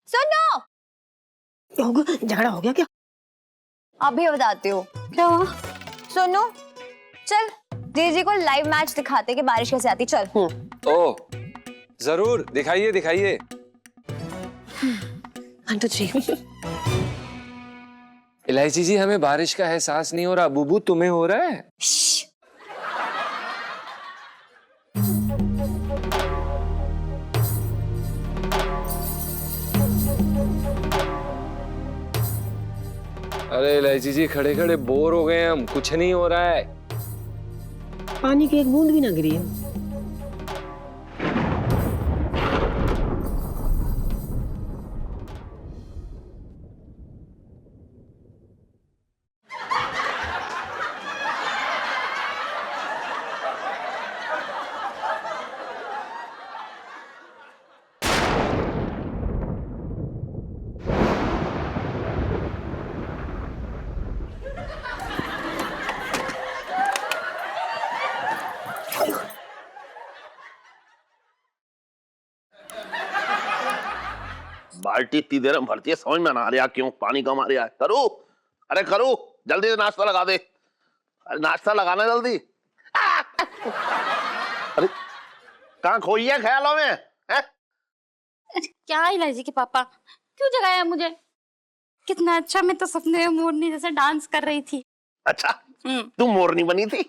सुनो, झगड़ा हो गया क्या? अभी बताती हूँ क्या हुआ। सुनो, चल जीजी को लाइव मैच दिखाते कि बारिश कैसे आती। चल। ओ जरूर दिखाइए दिखाइए। 1 2 3। इलायची जी, हमें बारिश का एहसास नहीं हो रहा, बुबू तुम्हें हो रहा है? अरे इलायची जी, खड़े खड़े बोर हो गए हम, कुछ नहीं हो रहा है। पानी की एक बूंद भी ना गिरी है। बाल्टी इतनी देर में भरती है, समझ में ना आ रहा क्यों पानी कम आ रहा है। करू, अरे करू, जल्दी से नाश्ता लगा दे। अरे नाश्ता लगाना जल्दी। अरे कहाँ खोई है ख्यालों में है? क्या इलायची के पापा, क्यों जगाया मुझे? कितना अच्छा, मैं तो सपने में मोरनी जैसे डांस कर रही थी। अच्छा तू मोरनी बनी थी?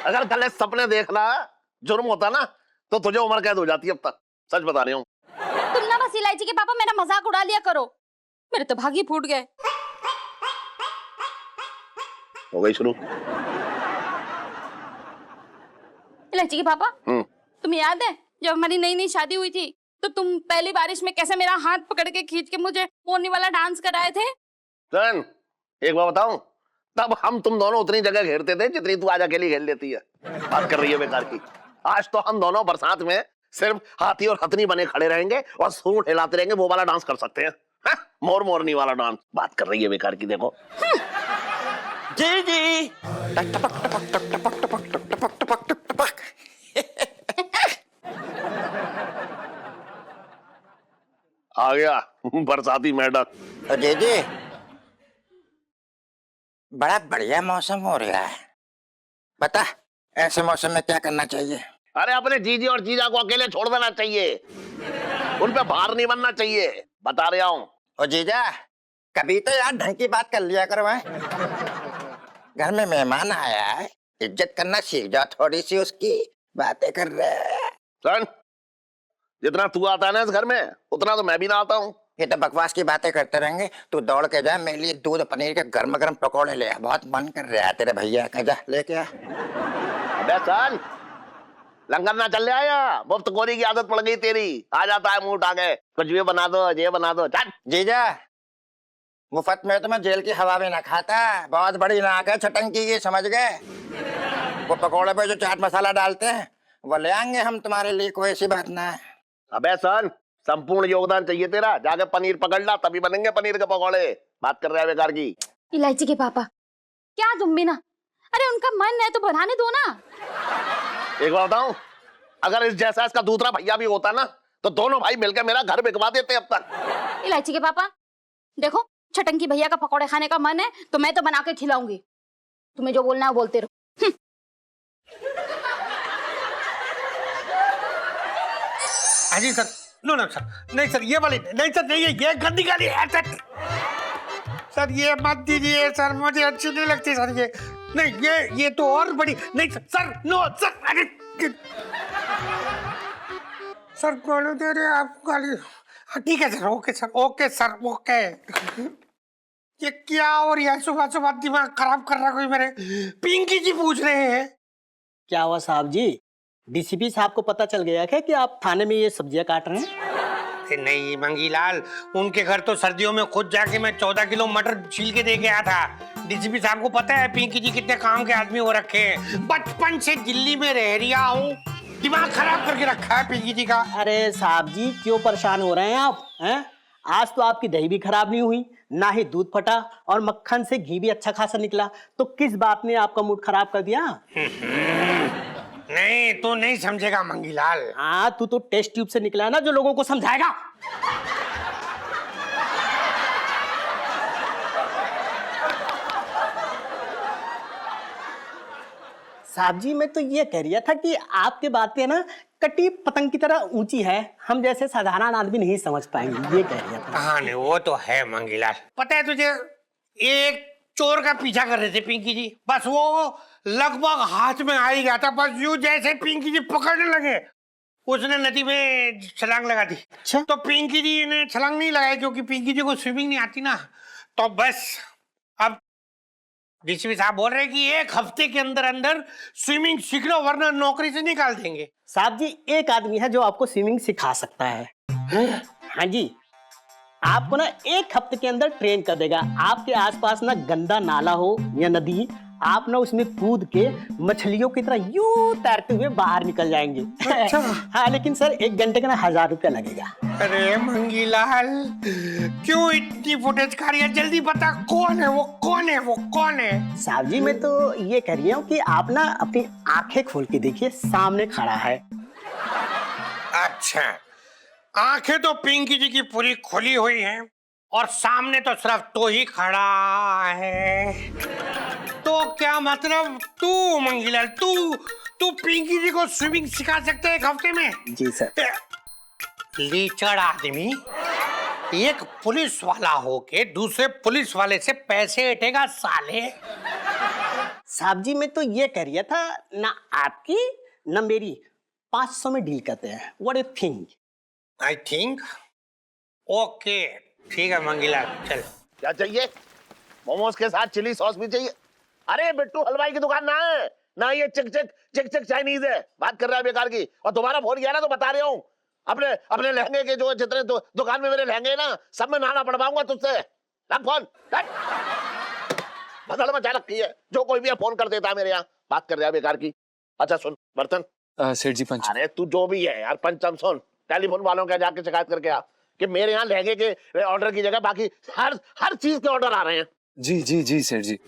अगर गलत सपने देखना जुर्म होता ना तो तुझे उम्र कैद हो जाती अब तक, सच बता रही हूँ। तुम ना बस इलायची के पापा मेरा मजाक उड़ा लिया करो, मेरे तो भाग ही फूट गए। हो गई शुरू। इलायची के पापा, तुम्हें याद है जब हमारी नई नई शादी हुई थी तो तुम पहली बारिश में कैसे मेरा हाथ पकड़ के खींच के मुझे मोरनी वाला डांस कराए थे? चल एक बार बताऊं, तब हम तुम दोनों उतनी जगह घेरते थे जितनी तू आज अकेली घेर लेती है। बात कर रही है बेकार की। आज तो हम दोनों बरसात में सिर्फ हाथी और हथनी बने खड़े रहेंगे और सूंड हिलाते रहेंगे, वो वाला डांस कर सकते हैं। हा? मोर मोरनी वाला डांस। बात कर रही है बेकार की। देखो जी जी, टक टपक टपक टक टपक टपक टक टपक टपक टक टपक। आ गया बरसाती मेढक। तो जी जी, बड़ा बढ़िया मौसम हो रहा है, बता ऐसे मौसम में क्या करना चाहिए? अरे अपने जीजी और जीजा को अकेले छोड़ देना चाहिए, उन पे भार नहीं बनना चाहिए, बता रहा हूँ। ओ जीजा, कभी तो यार ढंग की बात कर लिया करो। घर में मेहमान आया है, इज्जत करना सीख जा थोड़ी सी उसकी। बातें कर रहे हैं। सुन, जितना तू आता है ना इस घर में उतना तो मैं भी ना आता हूँ। ये तो बकवास की बातें करते रहेंगे। तू दौड़ के जा, मेरे लिए दूध पनीर के गर्म गर्म पकौड़े ले आ, बहुत मन कर रहा है तेरे भैया का। जा लेके आ। अबे चल, लंगर ना चल आया, मुफ्त गोरी की आदत पड़ गई तेरी। आ जाता है मुंह उठा के, कुछ भी बना दो, ये बना दो। चल जीजा, मुफ्त में तो मैं जेल की हवा भी ना खाता। बहुत बड़ी नाक है छटंकी की, समझ गए? वो पकौड़े पे जो चाट मसाला डालते हैं वो ले आएंगे हम तुम्हारे लिए, कोई ऐसी बात ना है। अबे सन, संपूर्ण योगदान चाहिए तेरा। जाके पनीर पकड़ ला, तभी बनेंगे पनीर के पकौड़े। बात कर रहा है बेकार की। इलायची के पापा, क्या तुम भी ना, अरे उनका मन है तो बनाने दो ना। एक बात बताऊं, अगर इस जैसा इसका दूसरा भैया भी होता ना तो दोनों भाई मिलकर मेरा घर बिकवा देते अब तक। इलायची के पापा देखो, छटंकी भैया का पकौड़े खाने का मन है तो मैं तो बना के खिलाऊंगी, तुम्हें जो बोलना है वो बोलते रहो। हाँ जी सर। नो नो सर, नहीं सर, ये वाली नहीं सर, नहीं ये गंदी गाली है सर। सर ये मत दीजिए सर, मुझे अच्छी नहीं लगती सर ये। नहीं ये तो और बड़ी नहीं सर, सर नो सर। अरे सर गाली दे रहे आप, गाली। हाँ ठीक है sir, okay sir, okay sir, okay. ये क्या हो रहा है, सुबह सुबह दिमाग खराब कर रहा कोई मेरे। पिंकी जी पूछ रहे हैं। क्या हुआ साहब जी, डीसीपी साहब को पता चल गया क्या कि आप थाने में ये सब्जियां काट रहे हैं? नहीं मंगीलाल, उनके घर तो सर्दियों में खुद जाके मैं 14 किलो मटर छील के दे के आया था। डीसीपी साहब को पता है पिंकी जी कितने काम के आदमी हो रखे हैं। बचपन से दिल्ली में रह रिया हूँ, दिमाग खराब करके रखा है पिंकी जी का। अरे साहब जी क्यों परेशान हो रहे हैं आप हैं? आज तो आपकी दही भी खराब नहीं हुई, ना ही दूध फटा, और मक्खन से घी भी अच्छा खासा निकला, तो किस बात ने आपका मूड खराब कर दिया? नहीं तू नहीं समझेगा मंगीलाल। हाँ तू तो टेस्ट ट्यूब से निकला है ना, जो लोगों को समझाएगा। साहब जी मैं तो ये कह रहा था कि आपकी बातें ना कटी पतंग की तरह ऊंची है, हम जैसे साधारण आदमी नहीं समझ पाएंगे, ये कह रहा था। हाँ नहीं वो तो है मंगीलाल। पता है तुझे, एक चोर का पीछा कर रहे थे पिंकी जी, बस वो लगभग हाथ में आ ही गया था, बस यूं जैसे पिंकी जी पकड़ने लगे उसने नदी में छलांग लगा दी। अच्छा। तो पिंकी जी ने छलांग नहीं लगाई क्योंकि पिंकी जी को स्विमिंग नहीं आती ना, तो बस अब डीसीपी साहब बोल रहे हैं कि 1 हफ्ते के अंदर अंदर स्विमिंग सीख लो वरना नौकरी से निकाल देंगे। साहब जी एक आदमी है जो आपको स्विमिंग सिखा सकता है। हाँ जी, आपको ना 1 हफ्ते के अंदर ट्रेन कर देगा। आपके आसपास ना गंदा नाला हो या नदी, आप ना उसमें कूद के मछलियों की तरह यूं तैरते हुए बाहर निकल जाएंगे। अच्छा। हाँ लेकिन सर 1 घंटे का ना 1000 रुपया लगेगा। अरे मंगीलाल क्यों इतनी फुटेज खा रही है, जल्दी बता कौन है वो, कौन है वो, कौन है? साहब जी मैं तो ये कह रही हूँ कि आप ना अपनी आंखें खोल के देखिए, सामने खड़ा है। अच्छा, आंखें तो पिंकी जी की पूरी खुली हुई हैं और सामने तो सिर्फ तो ही खड़ा है। तो क्या मतलब तू मंगीलाल, तू पिंकी जी को स्विमिंग सिखा सकते हैं 1 हफ्ते में? जी सर। लीचड़ आदमी एक पुलिस वाला होके दूसरे पुलिस वाले से पैसे हटेगा साले। साहब जी मैं तो ये कह रहा था ना आपकी ना मेरी 500 में डील करते हैं, what you think? I think okay, ठीक है मंगीलाल चल। क्या चाहिए? मोमोज के साथ चिली सॉस भी चाहिए। अरे बिट्टू हलवाई की दुकान ना है ना, ये चिक चिक चिक चिक चाइनीज है। बात कर रहा है बेकार की। और तुम्हारा फोन किया ना तो बता रहा हूँ, अपने अपने लहंगे के जो जितने दुकान में मेरे लहंगे ना सब में नाना पड़वाऊंगा तुझसे। रख फोन, भसड़ मचा रखी है, जो कोई भी फोन कर देता है मेरे यहाँ। बात कर रहा है बेकार की। अच्छा सुन बर्तन। सेठ जी पंच। अरे तू जो भी है यार पंचम, सुन टेलीफोन वालों के जाके शिकायत करके आ कि मेरे यहाँ लहंगे के ऑर्डर की जगह बाकी हर चीज के ऑर्डर आ रहे हैं। जी जी जी सेठ जी।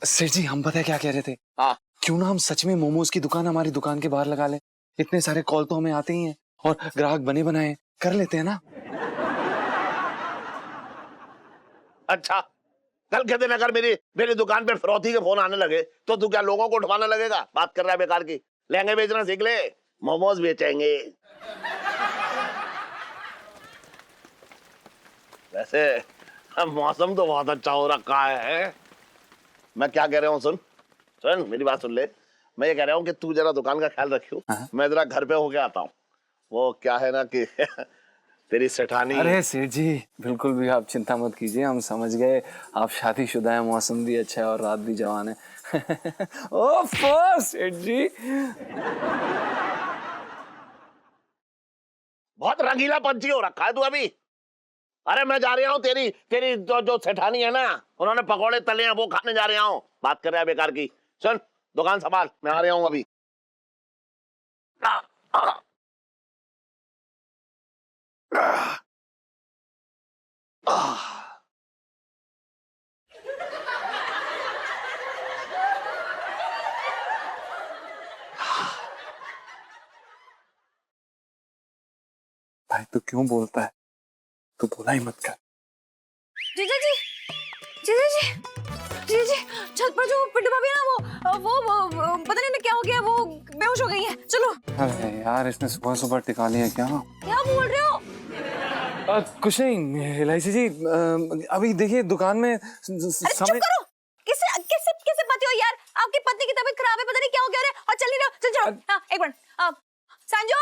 सेठ जी हम पता है क्या कह रहे थे? हाँ क्यों ना हम सच में मोमोज की दुकान हमारी दुकान के बाहर लगा लें? इतने सारे कॉल तो हमें आते ही हैं और ग्राहक बने बनाए कर लेते हैं ना। अच्छा, कल के दिन अगर मेरी दुकान पे फिरौती के फोन आने लगे तो तू क्या लोगों को उठवाने लगेगा? बात कर रहा है बेकार की। लहंगे बेचना सीख ले, मोमोज बेचेंगे। वैसे मौसम तो बहुत अच्छा हो रखा है। मैं क्या कह रहा हूँ, सुन मेरी बात सुन ले। मैं ये कह रहा हूँ कि तू जरा दुकान का ख्याल रखियो। मैं जरा घर पे होके आता हूँ। वो क्या है ना कि तेरी सेठानी। अरे सेठ जी बिल्कुल भी आप चिंता मत कीजिए, हम समझ गए आप शादीशुदा है, मौसम भी अच्छा है और रात भी जवान है। ओह सेठ जी बहुत रंगीला पंछी हो रखा है तू अभी। अरे मैं जा रहा हूँ, तेरी जो सेठानी है ना, उन्होंने पकौड़े तले हैं, वो खाने जा रहा हूँ। बात कर रहा है बेकार की। सुन दुकान संभाल, मैं आ रहा हूँ अभी। भाई तू क्यों बोलता है? तू बोला ही मत कर। जीजा जी, जीजा जी, जी जी, छत पर जो पिंटू भाभी है ना, वो पता नहीं क्या हो गया, वो बेहोश हो गई है। चलो। अरे यार, इसने सुबह सुबह टिका लिया क्या? क्या बोल रहे हो? कुछ नहीं इलायची जी, अभी देखिए दुकान में चुप करो। किससे पति हो यार? आपकी पत्नी की तबीयत खराब है, पता नहीं क्या हो गया रे। और चल नहीं रहे हो, चल चलो। हाँ, एक मिनट। संजू,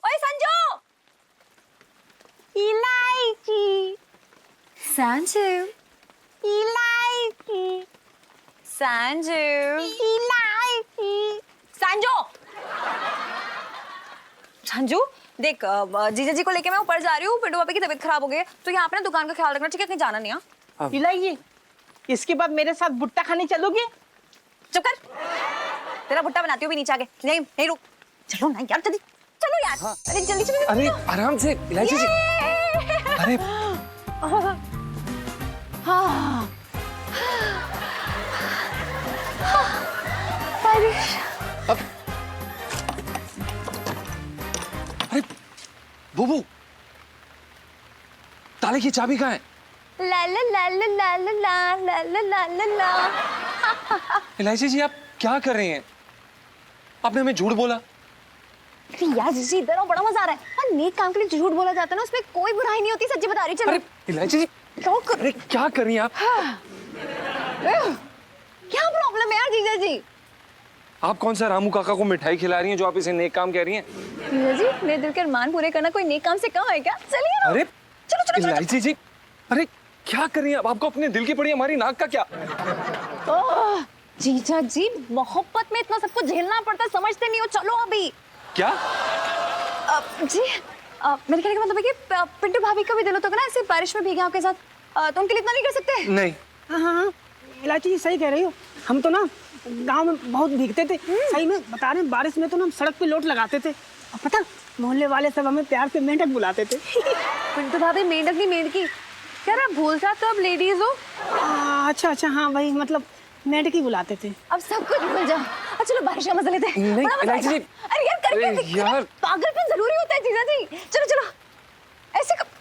ओए संजू। इलायची। संजू। इलायची। संजू। इलायची। संजू। संजू, देख, जीजा जी को लेके मैं ऊपर जा रही हूँ। पिंटू भाभी की तबीयत खराब हो गई है, तो यहाँ पे ना दुकान का ख्याल रखना, ठीक है? कहीं जाना नहीं। हाँ, इलायची, इसके बाद मेरे साथ भुट्टा खाने चलोगे? चुप कर। तेरा भुट्टा बनाती हूँ भी नीचे आके। नहीं नहीं, रुक। चलो ना यार, जल्दी चलो यार। हाँ। अरे जल्दी चलो। अरे आराम से इलायची जी। अरे अरे बुबू, ताले की चाबी कहाँ है? ला ला ला ला ला ला ला ला ला ला ला। इलायची जी, आप क्या कर रहे हैं? आपने हमें झूठ बोला। अरे यार जीजी, इधर आओ, बड़ा मजा आ रहा है। और नेक काम के लिए झूठ बोला जाता है ना, उसमें कोई बुराई नहीं होती। सच्ची बता रही। चलो। अरे इलायची जी, अरे क्या कर रही हैं आप? क्या प्रॉब्लम है यार जीजा जी? आप कौन सा रामू काका को मिठाई खिला रही हैं जो आप इसे नेक काम कह रही हैं? जीजा जी, मेरे दिल के अरमान पूरे करना कोई नेक काम से कम है क्या? चलिए ना। अरे चलो चलो चलो। इलायची जी, अरे क्या कर रही हैं आप? आपको अपने दिल की पड़ी, हमारी नाक का क्या? जीजा जी, मोहब्बत में इतना सब कुछ झेलना पड़ता है, समझते नहीं हो। चलो अभी। क्या? जी, मेरे कहने का मतलब है कि पिंटू भाभी का भी दिल होता है ना ऐसे बारिश में भीगे आपके साथ, तो उनके लिए इतना नहीं कर सकते? नहीं। हाँ, इलायची जी सही कह रही हो। हम तो ना गांव में बहुत भीगते थे। सही में बता रहे हैं, बारिश में तो ना हम सड़क पे लोट लगाते थे। और पता, मोहल्ले वाले सब हमें प्यार से मेंढक बुलाते थे। पिंटू भाभी मेंढक नहीं, मेंढकी। यार आप भूल जाते हो, अब लेडीज हो। अच्छा अच्छा, हाँ भाई, मतलब मेंढक ही बुलाते थे। अब सब कुछ भूल जाओ। चलो बारिश का मजा लेते हैं। नहीं, बड़ा मजा इलायची आएगा। जी। अरे यार करके अरे दिखाओ। यार। पागलपन जरूरी होता है जीजा जी। चलो चलो,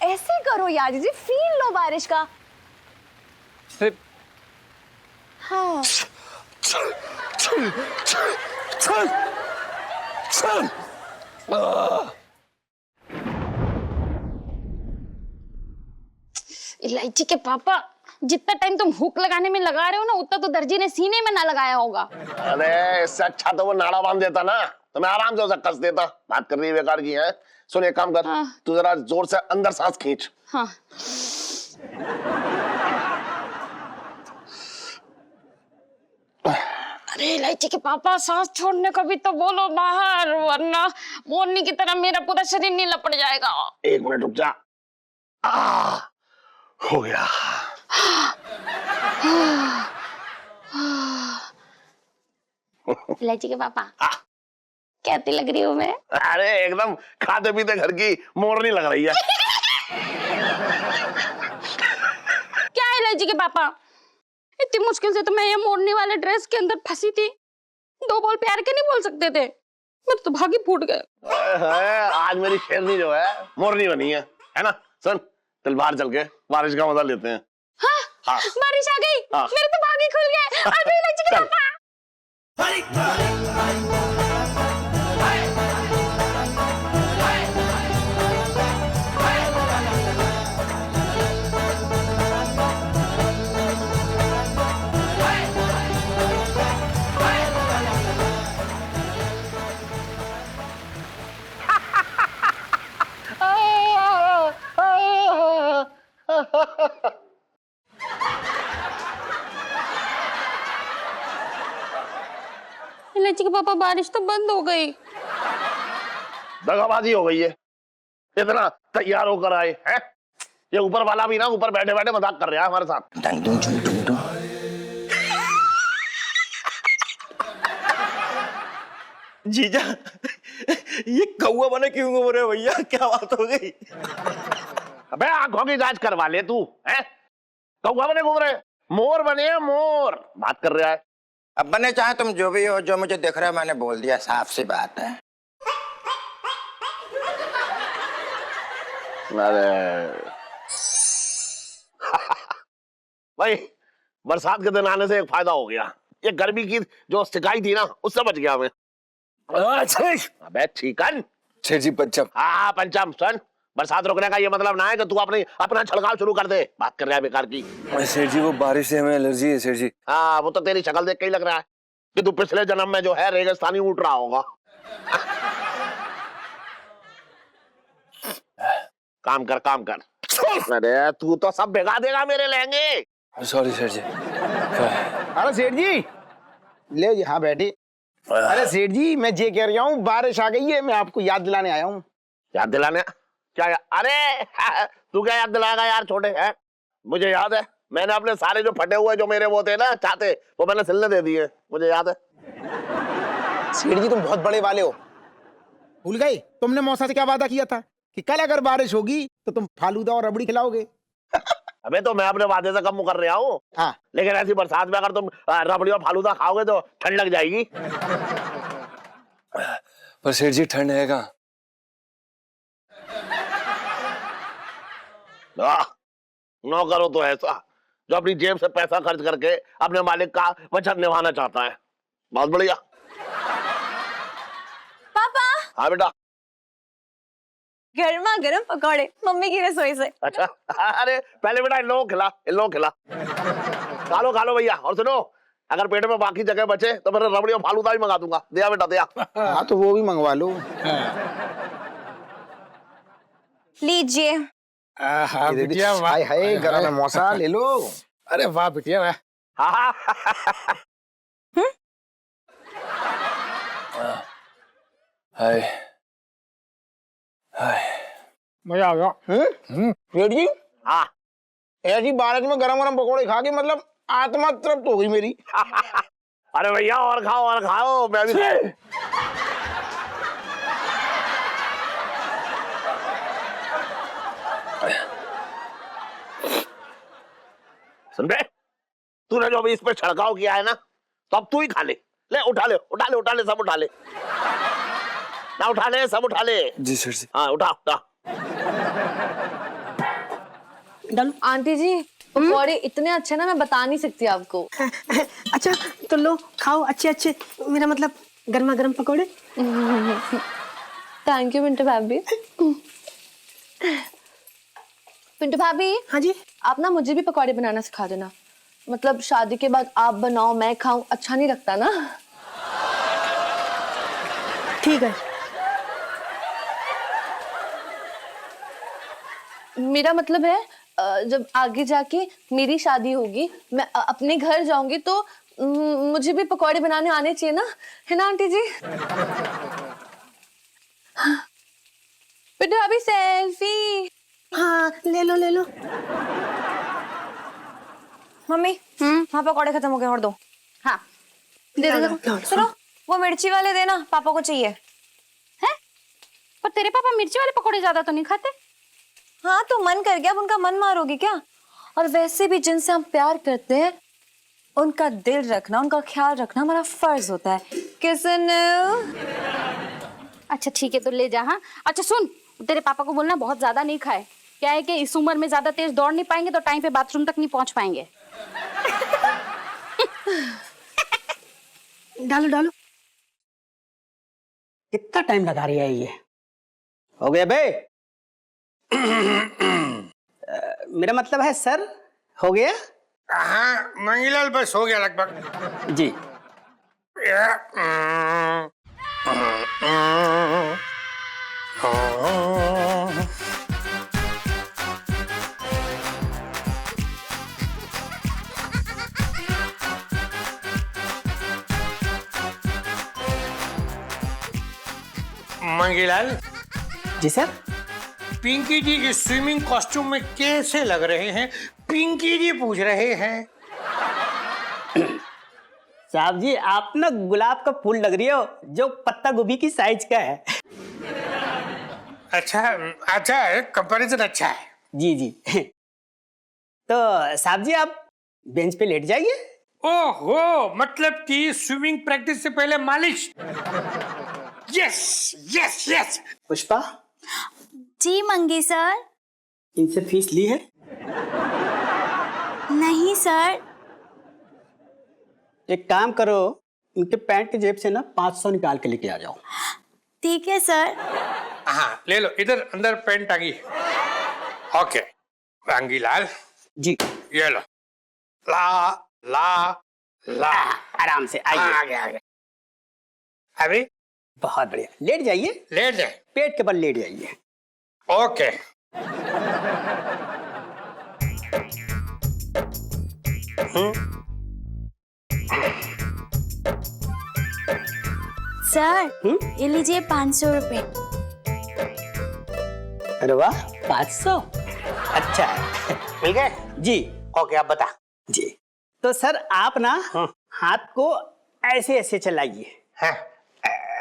ऐसे करो यार जीजी, फील लो बारिश का। अरे हाँ। चल चल चल चल। इलायची के पापा, जितना टाइम तुम हुक लगाने में लगा रहे हो ना, उतना तो दर्जी ने सीने में ना लगाया होगा। अरे इससे अच्छा तो वो नाड़ा बांध देता ना, तो मैं आराम से उसे कस देता। बात कर रही है बेकार की है। सुन, एक काम कर। हाँ। तू जरा जोर से अंदर सांस खींच। हाँ। अरे इलायची के पापा, सांस छोड़ने का भी तो बोलो बाहर, वरना मोरनी की तरह मेरा पूरा शरीर नीला लपट जाएगा। एक मिनट रुक जा। हो गया। इलायची के पापा, कैसी लग रही हूँ मैं? अरे एकदम खाते पीते घर की मोरनी लग रही है। क्या इलायची के पापा, इतनी मुश्किल से तो मैं ये मोरनी वाले ड्रेस के अंदर फंसी थी। 2 बोल प्यार के नहीं बोल सकते थे? मेरे तो भाग ही फूट गए। आज मेरी शेरनी जो है मोरनी बनी है ना? सुन, चल बाहर चल के बारिश का मजा लेते हैं। हाँ? हाँ। बारिश आ गई। हाँ। मेरे तो भाग ही खुल गए। अभी इलायची के चल। पापा। इलायची के पापा, बारिश तो बंद हो गई। दगाबाजी हो गई है। इतना तैयार होकर आए हैं, ये ऊपर वाला भी ना ऊपर बैठे बैठे मजाक कर रहा है हमारे साथ। डंग डुंग चुंग डुंग डुंग। जीजा, ये कौवा बने क्यों घूम रहे हो भैया? क्या बात हो गई? अबे आंखों की जांच करवा ले तू, हैं? कौवा बने घूम रहे, मोर बने हैं, मोर। बात कर रहा है। अब बने चाहे तुम जो भी हो, जो मुझे दिख रहा है मैंने बोल दिया, साफ सी बात है। अरे भाई, बरसात के दिन आने से एक फायदा हो गया, ये गर्मी की जो शिकायत थी ना उससे बच गया मैं। अबे चिकन। सेठ जी पंचम। हाँ पंचम। सुन, बरसात रुकने का ये मतलब ना है कि तू अपना छलकाव शुरू कर दे। बात कर रहा है बेकार की। सेठ जी वो बारिश से हमें एलर्जी है सेठ जी। हाँ वो तो तेरी शक्ल देख के ही लग रहा है कि तू पिछले जन्म में जो है रेगिस्तानी ऊँट रहा होगा। काम कर काम कर। अरे तू तो सब भिगा देगा मेरे लहंगे। सॉरी सेठ जी। अरे सेठ जी ले जी, हाँ बैठी। अरे सेठ जी मैं ये कह रहा हूँ बारिश आ गई है, मैं आपको याद दिलाने आया हूँ। याद दिलाने? क्या अरे तू क्या याद दिलाएगा यार छोटे है। मुझे याद है, मैंने अपने सारे जो फटे हुए जो मेरे वो थे ना चाहते, वो मैंने सिलने दे दिए, मुझे याद है। सेठ जी तुम बहुत बड़े वाले हो, भूल गए? तुमने मौसा से क्या वादा किया था कि कल अगर बारिश होगी तो तुम फालूदा और रबड़ी खिलाओगे। अबे तो मैं अपने वादे से कम कर रहा हूँ। हाँ लेकिन ऐसी बरसात में अगर तुम रबड़ी और फालूदा खाओगे तो ठंड लग जाएगी। पर सेठ जी ठंड है कहाँ? नो करो तो ऐसा जो अपनी जेब से पैसा खर्च करके अपने मालिक का वचन निभाना चाहता है। बहुत बढ़िया। पापा हाँ बेटा। गर्मा गर्म पकौड़े मम्मी की रसोई से। अच्छा अरे पहले बेटा इन लोगों को खिला। खा लो भैया। और सुनो, अगर पेट में बाकी जगह बचे तो मैं रबड़ी और फालूदा भी मंगा दूंगा। दिया बेटा दिया। हाँ तो वो भी मंगवा लो। लीजिए। हाँ बिटिया वाह। हाय हाय गरम मौसा ले लो। अरे वाह बिटिया वाह। हाँ हाय हाय मजा आ गया। सेठ जी हाँ ऐसी बारिश में गरम गरम पकौड़े खा के मतलब आत्मा तृप्त हो गई मेरी। अरे भैया और खाओ मैं भी। सुन बे, तूने जो अभी इस पे छिड़काव किया है ना, तो अब तू ही खा ले। ले उठा ले सब उठा ले ना, उठा ले सब उठा ले। जी सेठ जी। हाँ उठा। डालो। आंटी जी पकौड़े इतने अच्छे ना मैं बता नहीं सकती आपको। अच्छा तो लो खाओ, अच्छे अच्छे, मेरा मतलब गर्मा गर्म पकौड़े। थैंक यू पिंटू भाभी। पिंटू भाभी। हाँ जी। आप ना मुझे भी पकौड़े बनाना सिखा देना। मतलब शादी के बाद आप बनाओ मैं खाऊं, अच्छा नहीं लगता ना। ठीक है। मेरा मतलब है जब आगे जाके मेरी शादी होगी, मैं अपने घर जाऊंगी तो मुझे भी पकौड़े बनाने आने चाहिए ना, है ना आंटी जी? बेटा अभी सेल्फी। हाँ ले लो। मम्मी हाँ पकौड़े खत्म हो गए, और दो। हाँ दे दो। सुनो वो मिर्ची वाले देना, पापा को चाहिए। हैं? पर तेरे पापा मिर्ची वाले पकौड़े ज्यादा तो नहीं खाते। हाँ तो मन कर गया, अब उनका मन मारोगी क्या? और वैसे भी जिनसे हम प्यार करते हैं उनका दिल रखना, उनका ख्याल रखना हमारा फर्ज होता है। किसन। अच्छा ठीक है तो ले जा। हाँ अच्छा सुन, तेरे पापा को बोलना बहुत ज्यादा नहीं खाए। क्या है कि इस उम्र में ज्यादा तेज दौड़ नहीं पाएंगे तो टाइम पे बाथरूम तक नहीं पहुंच पाएंगे। डालो। कितना टाइम लगा रही है ये? हो गया बे। मेरा मतलब है सर, हो गया? हाँ मंगीलाल बस हो गया लगभग जी। मंगीलाल जी सर। पिंकी जी इस स्विमिंग कॉस्ट्यूम में कैसे लग रहे हैं? पिंकी जी पूछ रहे हैं। साहब जी आप ना गुलाब का फूल लग रही हो जो पत्ता गोभी की साइज का है। अच्छा है, कंपैरिजन अच्छा है। जी। तो साहब जी आप बेंच पे लेट जाइए। ओहो मतलब कि स्विमिंग प्रैक्टिस से पहले मालिश। यस। पुष्पा जी मंगी सर। इनसे फीस ली है? नहीं सर। एक काम करो, उनके पैंट की जेब से ना 500 निकाल के लेके आ जाओ। ठीक है सर। हाँ ले लो, इधर अंदर पेंट आ गई। ओके वांगीलाल जी ये लो। ला ला ला, आराम से आइए। आ गया अभी बहुत बढ़िया, लेट जाइए, लेट जाए। पेट के बल लेट जाइए। ओके सर ये लीजिए 500 रुपए। अरे वाह, 500, अच्छा है। ठीक है जी ओके, अब बता। जी, तो सर आप ना हाथ को ऐसे ऐसे चलाइए। हाँ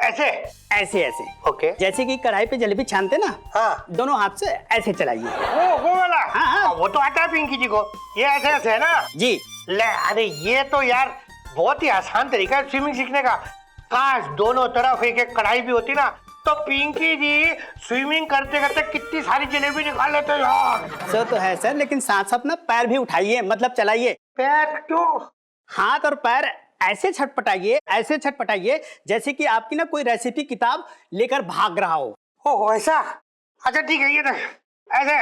ऐसे ऐसे ऐसे, ओके। जैसे कि कढ़ाई पे जलेबी छानते ना, हाँ दोनों हाथ से ऐसे चलाइए। वो वाला। हाँ, हाँ। वो तो आता है पिंकी जी को, ये ऐसे ऐसे है ना। जी ले अरे ये तो यार बहुत ही आसान तरीका है स्विमिंग सीखने का। काश दोनों तरफ एक एक कढ़ाई भी होती ना, तो पिंकी जी स्विमिंग करते करते कितनी सारी जलेबी निकाल लेते यार। सो तो है सर, लेकिन साथ साथ ना पैर भी उठाइए, मतलब चलाइए। पैर क्यों? हाथ और पैर ऐसे छटपटाइए, ऐसे छटपटाइए जैसे कि आपकी ना कोई रेसिपी किताब लेकर भाग रहा हो। ओ ऐसा, अच्छा ठीक है, ये देख ऐसे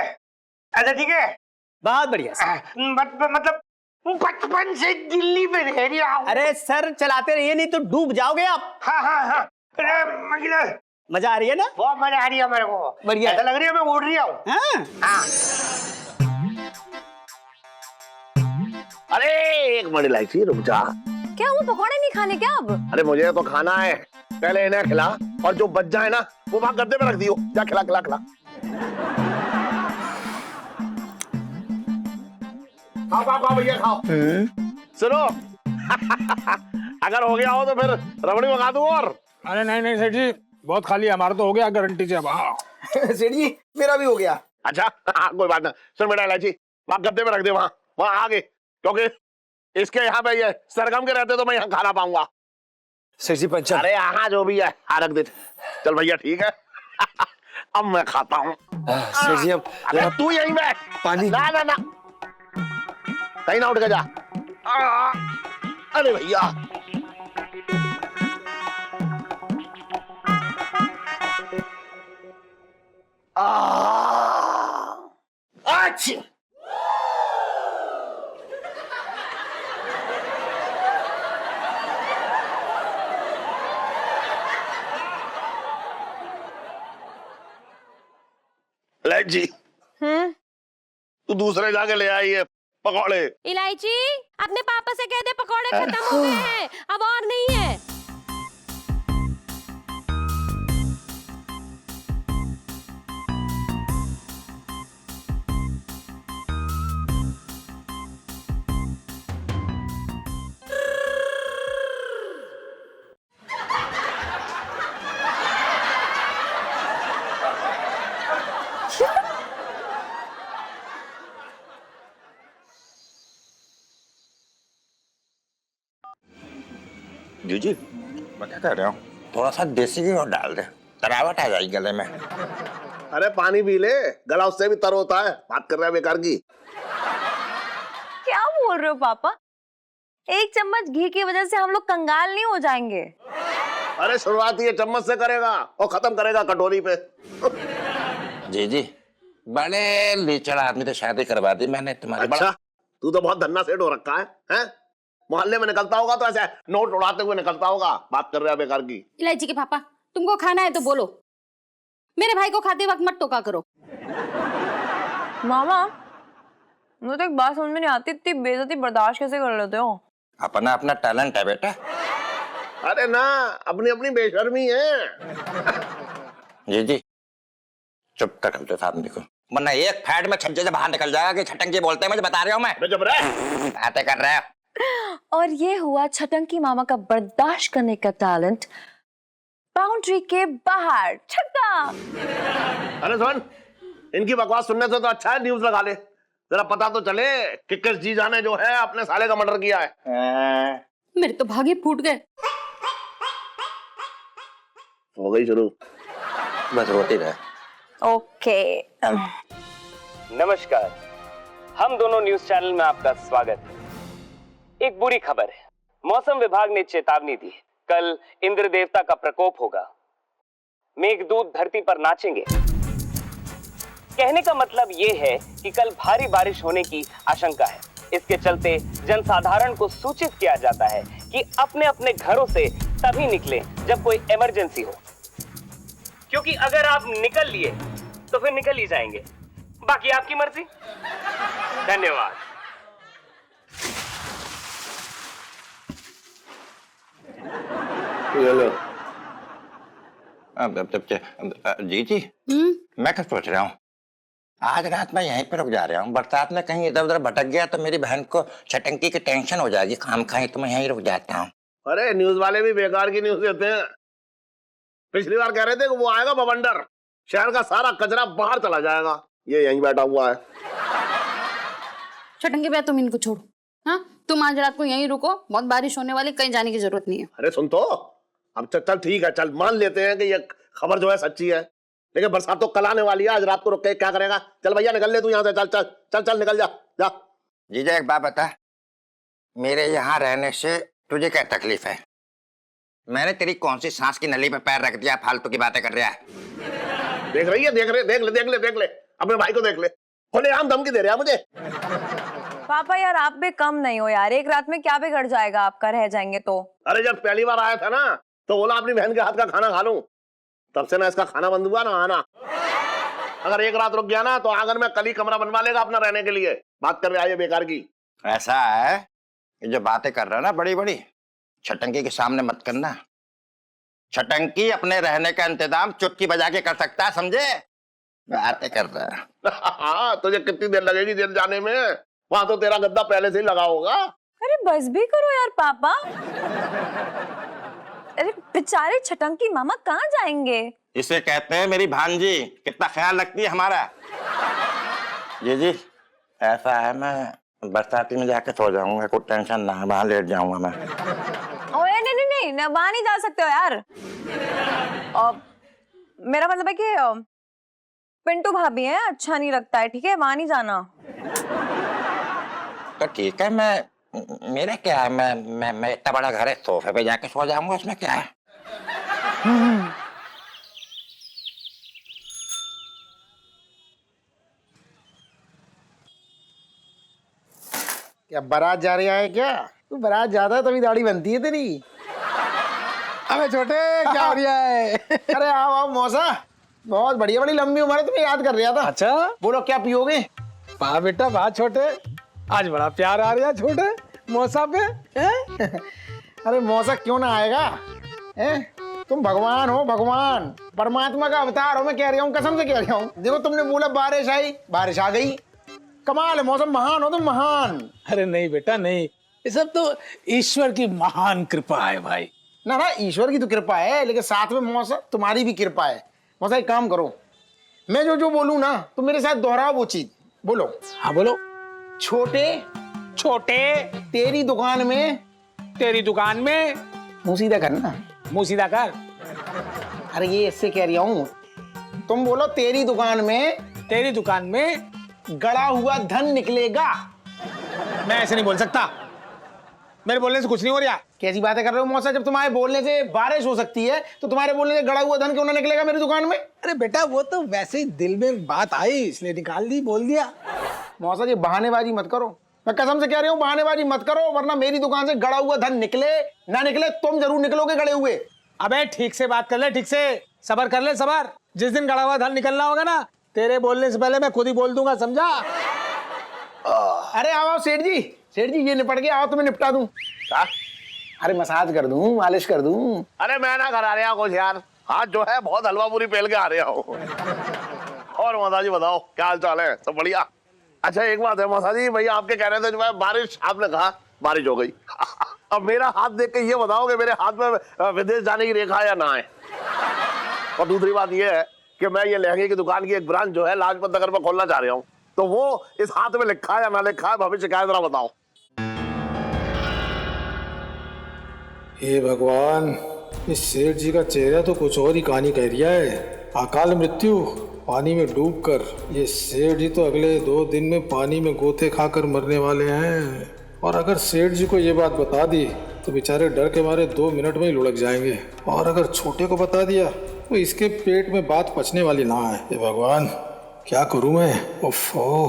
ऐसे, ठीक है बहुत बढ़िया सर। मतलब बचपन से दिल्ली में रह रहा हूँ। अरे सर चलाते रहिए, नहीं तो डूब जाओगे आप। हाँ हाँ हाँ, अरे मगिलर, मजा आ रही है ना? बहुत मजा आ रही है मेरे को। बढ़िया, ऐसा लग रही है मैं उड़ रही हूँ। हाँ? हाँ। अरे एक मिनट इलायची, रुक जा। क्या वो पकौड़े नहीं खाने क्या अब? अरे मुझे तो खाना है, पहले इन्हें खिला, और जो बच जाए ना वो वहां गद्दे में रख दियो। जा खिला खिला खिला। खाओ खाओ खाओ भैया खाओ। सुनो अगर हो गया हो तो फिर रबड़ी मंगा दूं। और अरे नहीं नहीं सेठ जी, बहुत खाली है, हमारा तो हो गया गारंटी से। अब हाँ सेठ जी मेरा भी हो गया। अच्छा हाँ, कोई बात ना। सुन बेटा इलायची, वहां गद्दे में रख दे, वहां आगे, क्योंकि इसके यहाँ पे ये सरगम के रहते तो मैं यहाँ खाना पाऊंगा। सेठ जी पंचम। अरे यहाँ जो भी है रख दे। चल भैया ठीक है अब मैं खाता हूँ। सेठ जी अब तू यहीं बैठ। पानी। ना ना ना, कहीं ना उठ के जा। अरे भैया अच्छा लाइट जी, तू दूसरे जाके ले आई है पकौड़े। इलायची अपने पापा से कह दे पकौड़े खत्म हो गए हैं, अब और नहीं है। जी मैं क्या कह रहा हूँ, थोड़ा सा देसी घी और डाल दे, तरावट आ जाएगी गले में। अरे पानी पी ले, गला उससे भी तर होता है। बात कर रहा है बेकार की। क्या बोल रहे हो पापा? एक चम्मच घी की वजह से हम लोग कंगाल नहीं हो जाएंगे। अरे शुरुआत ये चम्मच से करेगा और खत्म करेगा कटोरी पे। जी बड़े लीचड़ आदमी तो शादी करवा दी मैंने तुम्हारी। अच्छा तू तो बहुत धन्ना सेठ हो रखा है, हैं? मोहल्ले में निकलता होगा तो ऐसे नोट उड़ाते हुए निकलता होगा। बात कर रहा है बेकार की। इलायची के पापा, तुमको खाना है तो बोलो, मेरे भाई को खाते वक्त मत टोका करो। मामा मुझे तो एक बात समझ में नहीं आती, इतनी बेइज्जती बर्दाश्त कैसे कर लेते हो? अपना अपना टैलेंट है बेटा। अरे ना, अपनी अपनी बेशर्मी है। जी चुप कर दो सामने को, वरना एक फैट में छज्जे से बाहर निकल जाएगा कि छटंकी बोलते हैं, मुझे बता रहा हूँ मैं। चुप रह, बातें कर रहे हो। और ये हुआ छटंकी मामा का बर्दाश्त करने का टैलेंट बाउंड्री के बाहर। छक्का। अरे सुन, इनकी बकवास सुनने से तो अच्छा है न्यूज लगा ले, जरा पता तो चले कि किस जीजा ने जो है अपने साले का मर्डर किया है। मेरे तो भागे फूट गए। हो गई शुरू, बस रोती रहे। ओके नमस्कार, हम दोनों न्यूज चैनल में आपका स्वागत है। एक बुरी खबर है, मौसम विभाग ने चेतावनी दी, कल इंद्र देवता का प्रकोप होगा, मेघदूत धरती पर नाचेंगे। कहने का मतलब ये है कि कल भारी बारिश होने की आशंका है। इसके चलते जनसाधारण को सूचित किया जाता है कि अपने अपने घरों से तभी निकलें जब कोई इमरजेंसी हो, क्योंकि अगर आप निकल लिए तो फिर निकल ही जाएंगे, बाकी आपकी मर्जी। धन्यवाद। जी जी, मैं क्या सोच रहा हूँ, आज रात मैं यहीं पर रुक जा रहा हूँ। बरसात में कहीं इधर उधर भटक गया तो मेरी बहन को छटंकी की टेंशन हो जाएगी खाम खाई, तो मैं यहीं रुक जाता हूँ। अरे न्यूज वाले भी बेकार की न्यूज देते हैं। पिछली बार कह रहे थे कि वो आएगा बवंडर, शहर का सारा कचरा बाहर चला जाएगा, ये यहीं बैठा हुआ है। छटंगे भैया तुम इनको छोड़ो, हाँ तुम आज रात को यहीं रुको, बहुत बारिश होने वाली, कहीं जाने की जरूरत नहीं है। अरे सुन तो, अब चल ठीक है, चल मान लेते हैं कि ये खबर जो है सच्ची है, लेकिन बरसात तो कल आने वाली है, आज रात को रुक के क्या करेगा? चल भैया निकल ले तू यहाँ से, चल चल चल चल निकल जा जा। जीजा एक बात बता, मेरे यहाँ रहने से तुझे क्या तकलीफ है? मैंने तेरी कौन सी सांस की नली पे पैर रख दिया, फालतू की बातें कर रहा है? देख रही है, देख ले अपने भाई को देख ले, खुलेआम धमकी दे रहा है मुझे। पापा यार आप भी कम नहीं हो यार, एक रात में क्या बिगड़ जाएगा आपका, रह जाएंगे तो। अरे जब पहली बार आया था ना तो बोला अपनी बहन के हाथ का खाना खा लूं, तब से ना इसका खाना बंद हुआ ना आना। अगर एक रात रुक गया ना तो आंगन में कल ही कमरा बनवा लेगा अपना रहने के लिए। बात कर रहे आइए बेकार की। ऐसा है, ये जो बातें कर रहा है ना बड़ी बड़ी, छटंकी के सामने मत करना। छटंकी अपने रहने का इंतजाम चुटकी बजा के कर सकता है, समझे? बातें कर रहा है। हाँ तुझे कितनी देर लगेगी जेल जाने में? वहां तो तेरा गद्दा पहले से ही लगा होगा। अरे बस भी करो यार पापा। अरे बेचारे छटंकी मामा कहाँ जाएंगे? इसे कहते हैं मेरी भांजी, कितना ख्याल रखती है हमारा। जी ऐसा है, मैं बरसाती में जाके सो जाऊंगा, कोई टेंशन ना है, वहां लेट जाऊंगा मैं। ओए नहीं वहां नहीं जा सकते हो यार। मेरा मतलब है कि पिंटू भाभी है, अच्छा नहीं लगता है, ठीक है वहां नहीं जाना। तो ठीक है, मेरा क्या है, मैं इतना बड़ा घर है, सोफे पे जाके सो जाऊंगा, उसमें क्या है। क्या बारात जा रही है क्या? तू बारात जाता है तभी दाढ़ी बनती है तेरी। अबे छोटे क्या हो रहा है? अरे आओ मौसा, बहुत बढ़िया, बड़ी लंबी उम्र है, तुम्हें याद कर रहा था। अच्छा बोलो क्या पियोगे? वाह बेटा वाह छोटे, आज बड़ा प्यार आ रहा है छोटे मौसा पे। अरे मौसा क्यों ना आएगा? तुम भगवान हो, भगवान परमात्मा का अवतार हो, मैं कह रहा हूँ, कसम से कह रहा हूँ। देखो तुमने बोला बारिश आई, बारिश आ गई, कमाल है मौसम, महान हो तुम, महान। अरे नहीं बेटा नहीं, ये सब तो ईश्वर की महान कृपा है भाई। ना ईश्वर की तो कृपा है, लेकिन साथ में मौसा तुम्हारी भी कृपा है। मौसा एक काम करो, मैं जो बोलूं ना तो मेरे साथ दोहराओ वो चीज। बोलो। हाँ बोलो। छोटे तेरी दुकान में मुंह सीधा करना, मुंह सीधा कर। अरे ये इससे कह रहा हूं, तुम बोलो तेरी दुकान में गड़ा हुआ धन निकलेगा। मैं ऐसे नहीं बोल सकता, मेरे बोलने से कुछ नहीं हो रहा। कैसी बातें कर रहे हो मौसा? जब तुम्हारे बोलने से बारिश हो सकती है तो तुम्हारे बोलने से गड़ा हुआ धन क्यों ना निकलेगा मेरी दुकान में? अरे बेटा वो तो वैसे ही दिल में बात आई इसलिए निकाल दी, बोल दिया। मौसा जी बहानेबाजी मत करो, मैं कसम से कह रही हूँ बहानेबाजी मत करो, वरना मेरी दुकान से गड़ा हुआ धन निकले ना निकले तुम जरूर निकलोगे गड़े हुए। अबे ठीक से बात कर ले, ठीक से सबर कर ले, सबर। जिस दिन गड़ा हुआ धन निकलना होगा ना, तेरे बोलने से पहले मैं खुद ही बोल दूंगा, समझा? अरे आओ सेठ जी ये निपट गया, आओ तुम्हें निपटा दूं। अरे मसाज कर दूं, मालिश कर दूं। अरे मैं ना करा रहा कुछ यार, हाथ जो है बहुत हलवा पूरी पेल के आ रहा हूँ। और मौसा जी बताओ क्या हाल चाल है? सब बढ़िया? अच्छा एक बात है मौसा जी, भैया आपके कह रहे थे जो है बारिश, आपने कहा बारिश हो गई। अब मेरा हाथ देख के ये बताओ कि मेरे हाथ में विदेश जाने की रेखा या ना है? और दूसरी बात ये है कि मैं ये लहंगे की दुकान की एक ब्रांच जो है लाजपत नगर में खोलना चाह रहा हूँ, तो वो इस हाथ में लिखा है या ना लिखा है, भविष्य क्या है जरा बताओ। हे भगवान, इस सेठ जी का चेहरा तो कुछ और ही कहानी कह रिया है। अकाल मृत्यु, पानी में डूबकर, ये सेठ जी तो अगले 2 दिन में पानी में गोते खाकर मरने वाले हैं। और अगर सेठ जी को ये बात बता दी तो बेचारे डर के मारे 2 मिनट में ही लुढ़क जाएंगे, और अगर छोटे को बता दिया तो इसके पेट में बात पचने वाली ना है। हे भगवान, क्या करूं मैं? ओफो।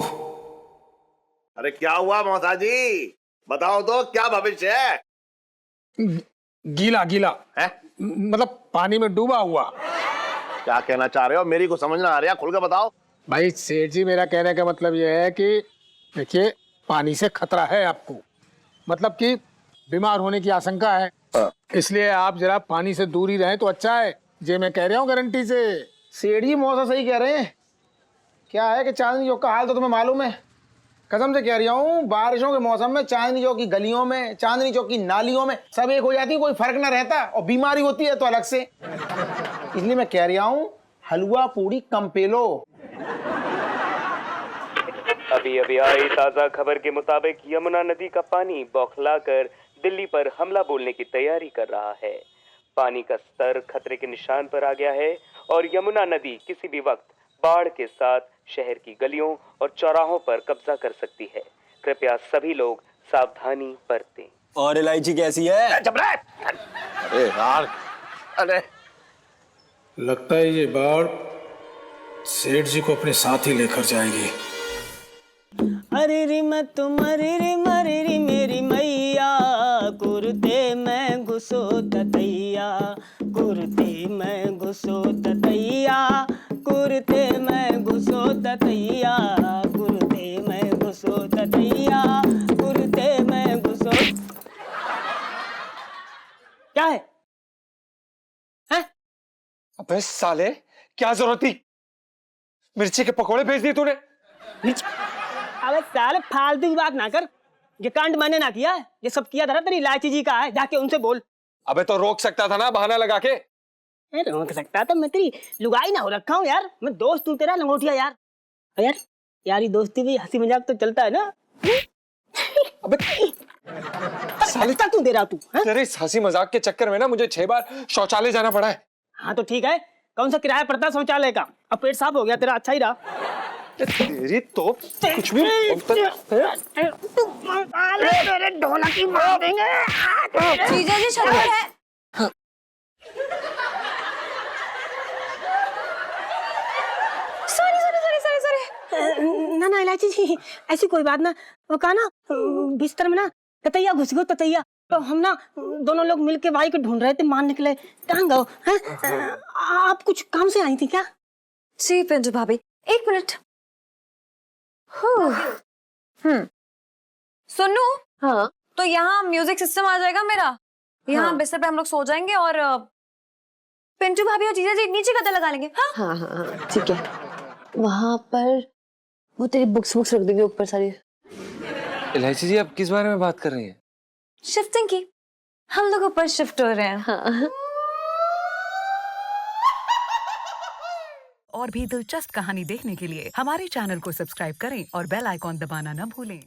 अरे क्या हुआ मौसा जी, बताओ तो क्या भविष्य है? गीला गीला है? मतलब पानी में डूबा हुआ। क्या कहना चाह रहे हो, मेरी को समझ ना आ रहा, खुल के बताओ। भाई सेठ जी, मेरा कहने का मतलब ये है कि देखिए, पानी से खतरा है आपको, मतलब कि बीमार होने की आशंका है, इसलिए आप जरा पानी से दूर ही रहें तो अच्छा है। जे मैं कह रहा हूँ गारंटी से। सेठ जी मौसा सही कह रहे हैं। क्या है कि चांदनी चौक का हाल तो तुम्हें मालूम है। कसम से कह रहा हूँ, बारिशों के मौसम में चांदनी चौक की गलियों में, चांदनी चौक की नालियों में सब एक हो जाती है, कोई फर्क ना रहता, और बीमारी होती है तो अलग से। इसलिए मैं कह रहा हूँ, हलवा पूड़ी कम पे लो। अभी अभी आई ताजा खबर के मुताबिक यमुना नदी का पानी बौखलाकर दिल्ली पर हमला बोलने की तैयारी कर रहा है। पानी का स्तर खतरे के निशान पर आ गया है और यमुना नदी किसी भी वक्त बाढ़ के साथ शहर की गलियों और चौराहों पर कब्जा कर सकती है। कृपया सभी लोग सावधानी बरतें। और इलायची कैसी है? अरे यार, अरे लगता है ये बाढ़ सेठ जी को अपने साथ ही लेकर जाएगी। अरे रे मैं तुम्हारी रे मरे रे मेरी मैया, कुर्ते में घुसो ततैया, कुर्ते में घुसो ततैया, कुर्ते में घुसो ततैया, कुर्ते में घुसो ततैया, कुर्ते में घुसो। क्या है? हैं? अबे साले, क्या जरूरत थी? मिर्ची के पकोड़े भेज दिए तूने। अबे साले फालतू की बात ना कर, ये कांड मैंने ना किया है, ये सब किया था ना तेरी इलायची जी का है, जाके उनसे बोल। अबे तो रोक सकता था ना बहाना लगा के। रोक सकता था? मैं तेरी लुगाई ना हो रखा हूँ यार, मैं दोस्त हूँ तेरा लंगोटिया यार। यार यारी दोस्ती भी हंसी मजाक तो चलता है ना। अबे साले तू दे रहा तू तेरे इस हंसी मजाक के चक्कर में ना मुझे 6 बार शौचालय जाना पड़ा है। हाँ तो ठीक है, कौन सा किराया पड़ता है शौचालय का? अब पेट साफ हो गया तेरा, अच्छा ही रहा। तेरी तो कुछ भी ढोलकी मार देंगे। जीजा जी शक्कर है। सॉरी। ना ना इलायची जी, ऐसी कोई बात ना। वो कहा ना बिस्तर में ना ततैया घुस गयो, ततैया। तो हम ना दोनों लोग मिलके भाई को ढूंढ रहे थे, मान निकले। कहाँ गए हैं? आप कुछ काम से आई थी क्या? जी पिंटू भाभी, 1 मिनट। सुनो। हाँ तो यहाँ म्यूजिक सिस्टम आ जाएगा मेरा, यहाँ बिस्तर पे हम लोग सो जाएंगे और पिंटू भाभी और जीजा जी नीचे गद्दा लगा लेंगे। हाँ हाँ हाँ हाँ ठीक है। वहां पर वो तेरी बुक्स रख देंगे ऊपर सारी। इलायची जी, आप किस बारे में बात कर रही हैं? शिफ्टिंग की, हम लोग ऊपर शिफ्ट हो रहे हैं। हाँ। और भी दिलचस्प कहानी देखने के लिए हमारे चैनल को सब्सक्राइब करें और बेल आइकॉन दबाना न भूलें।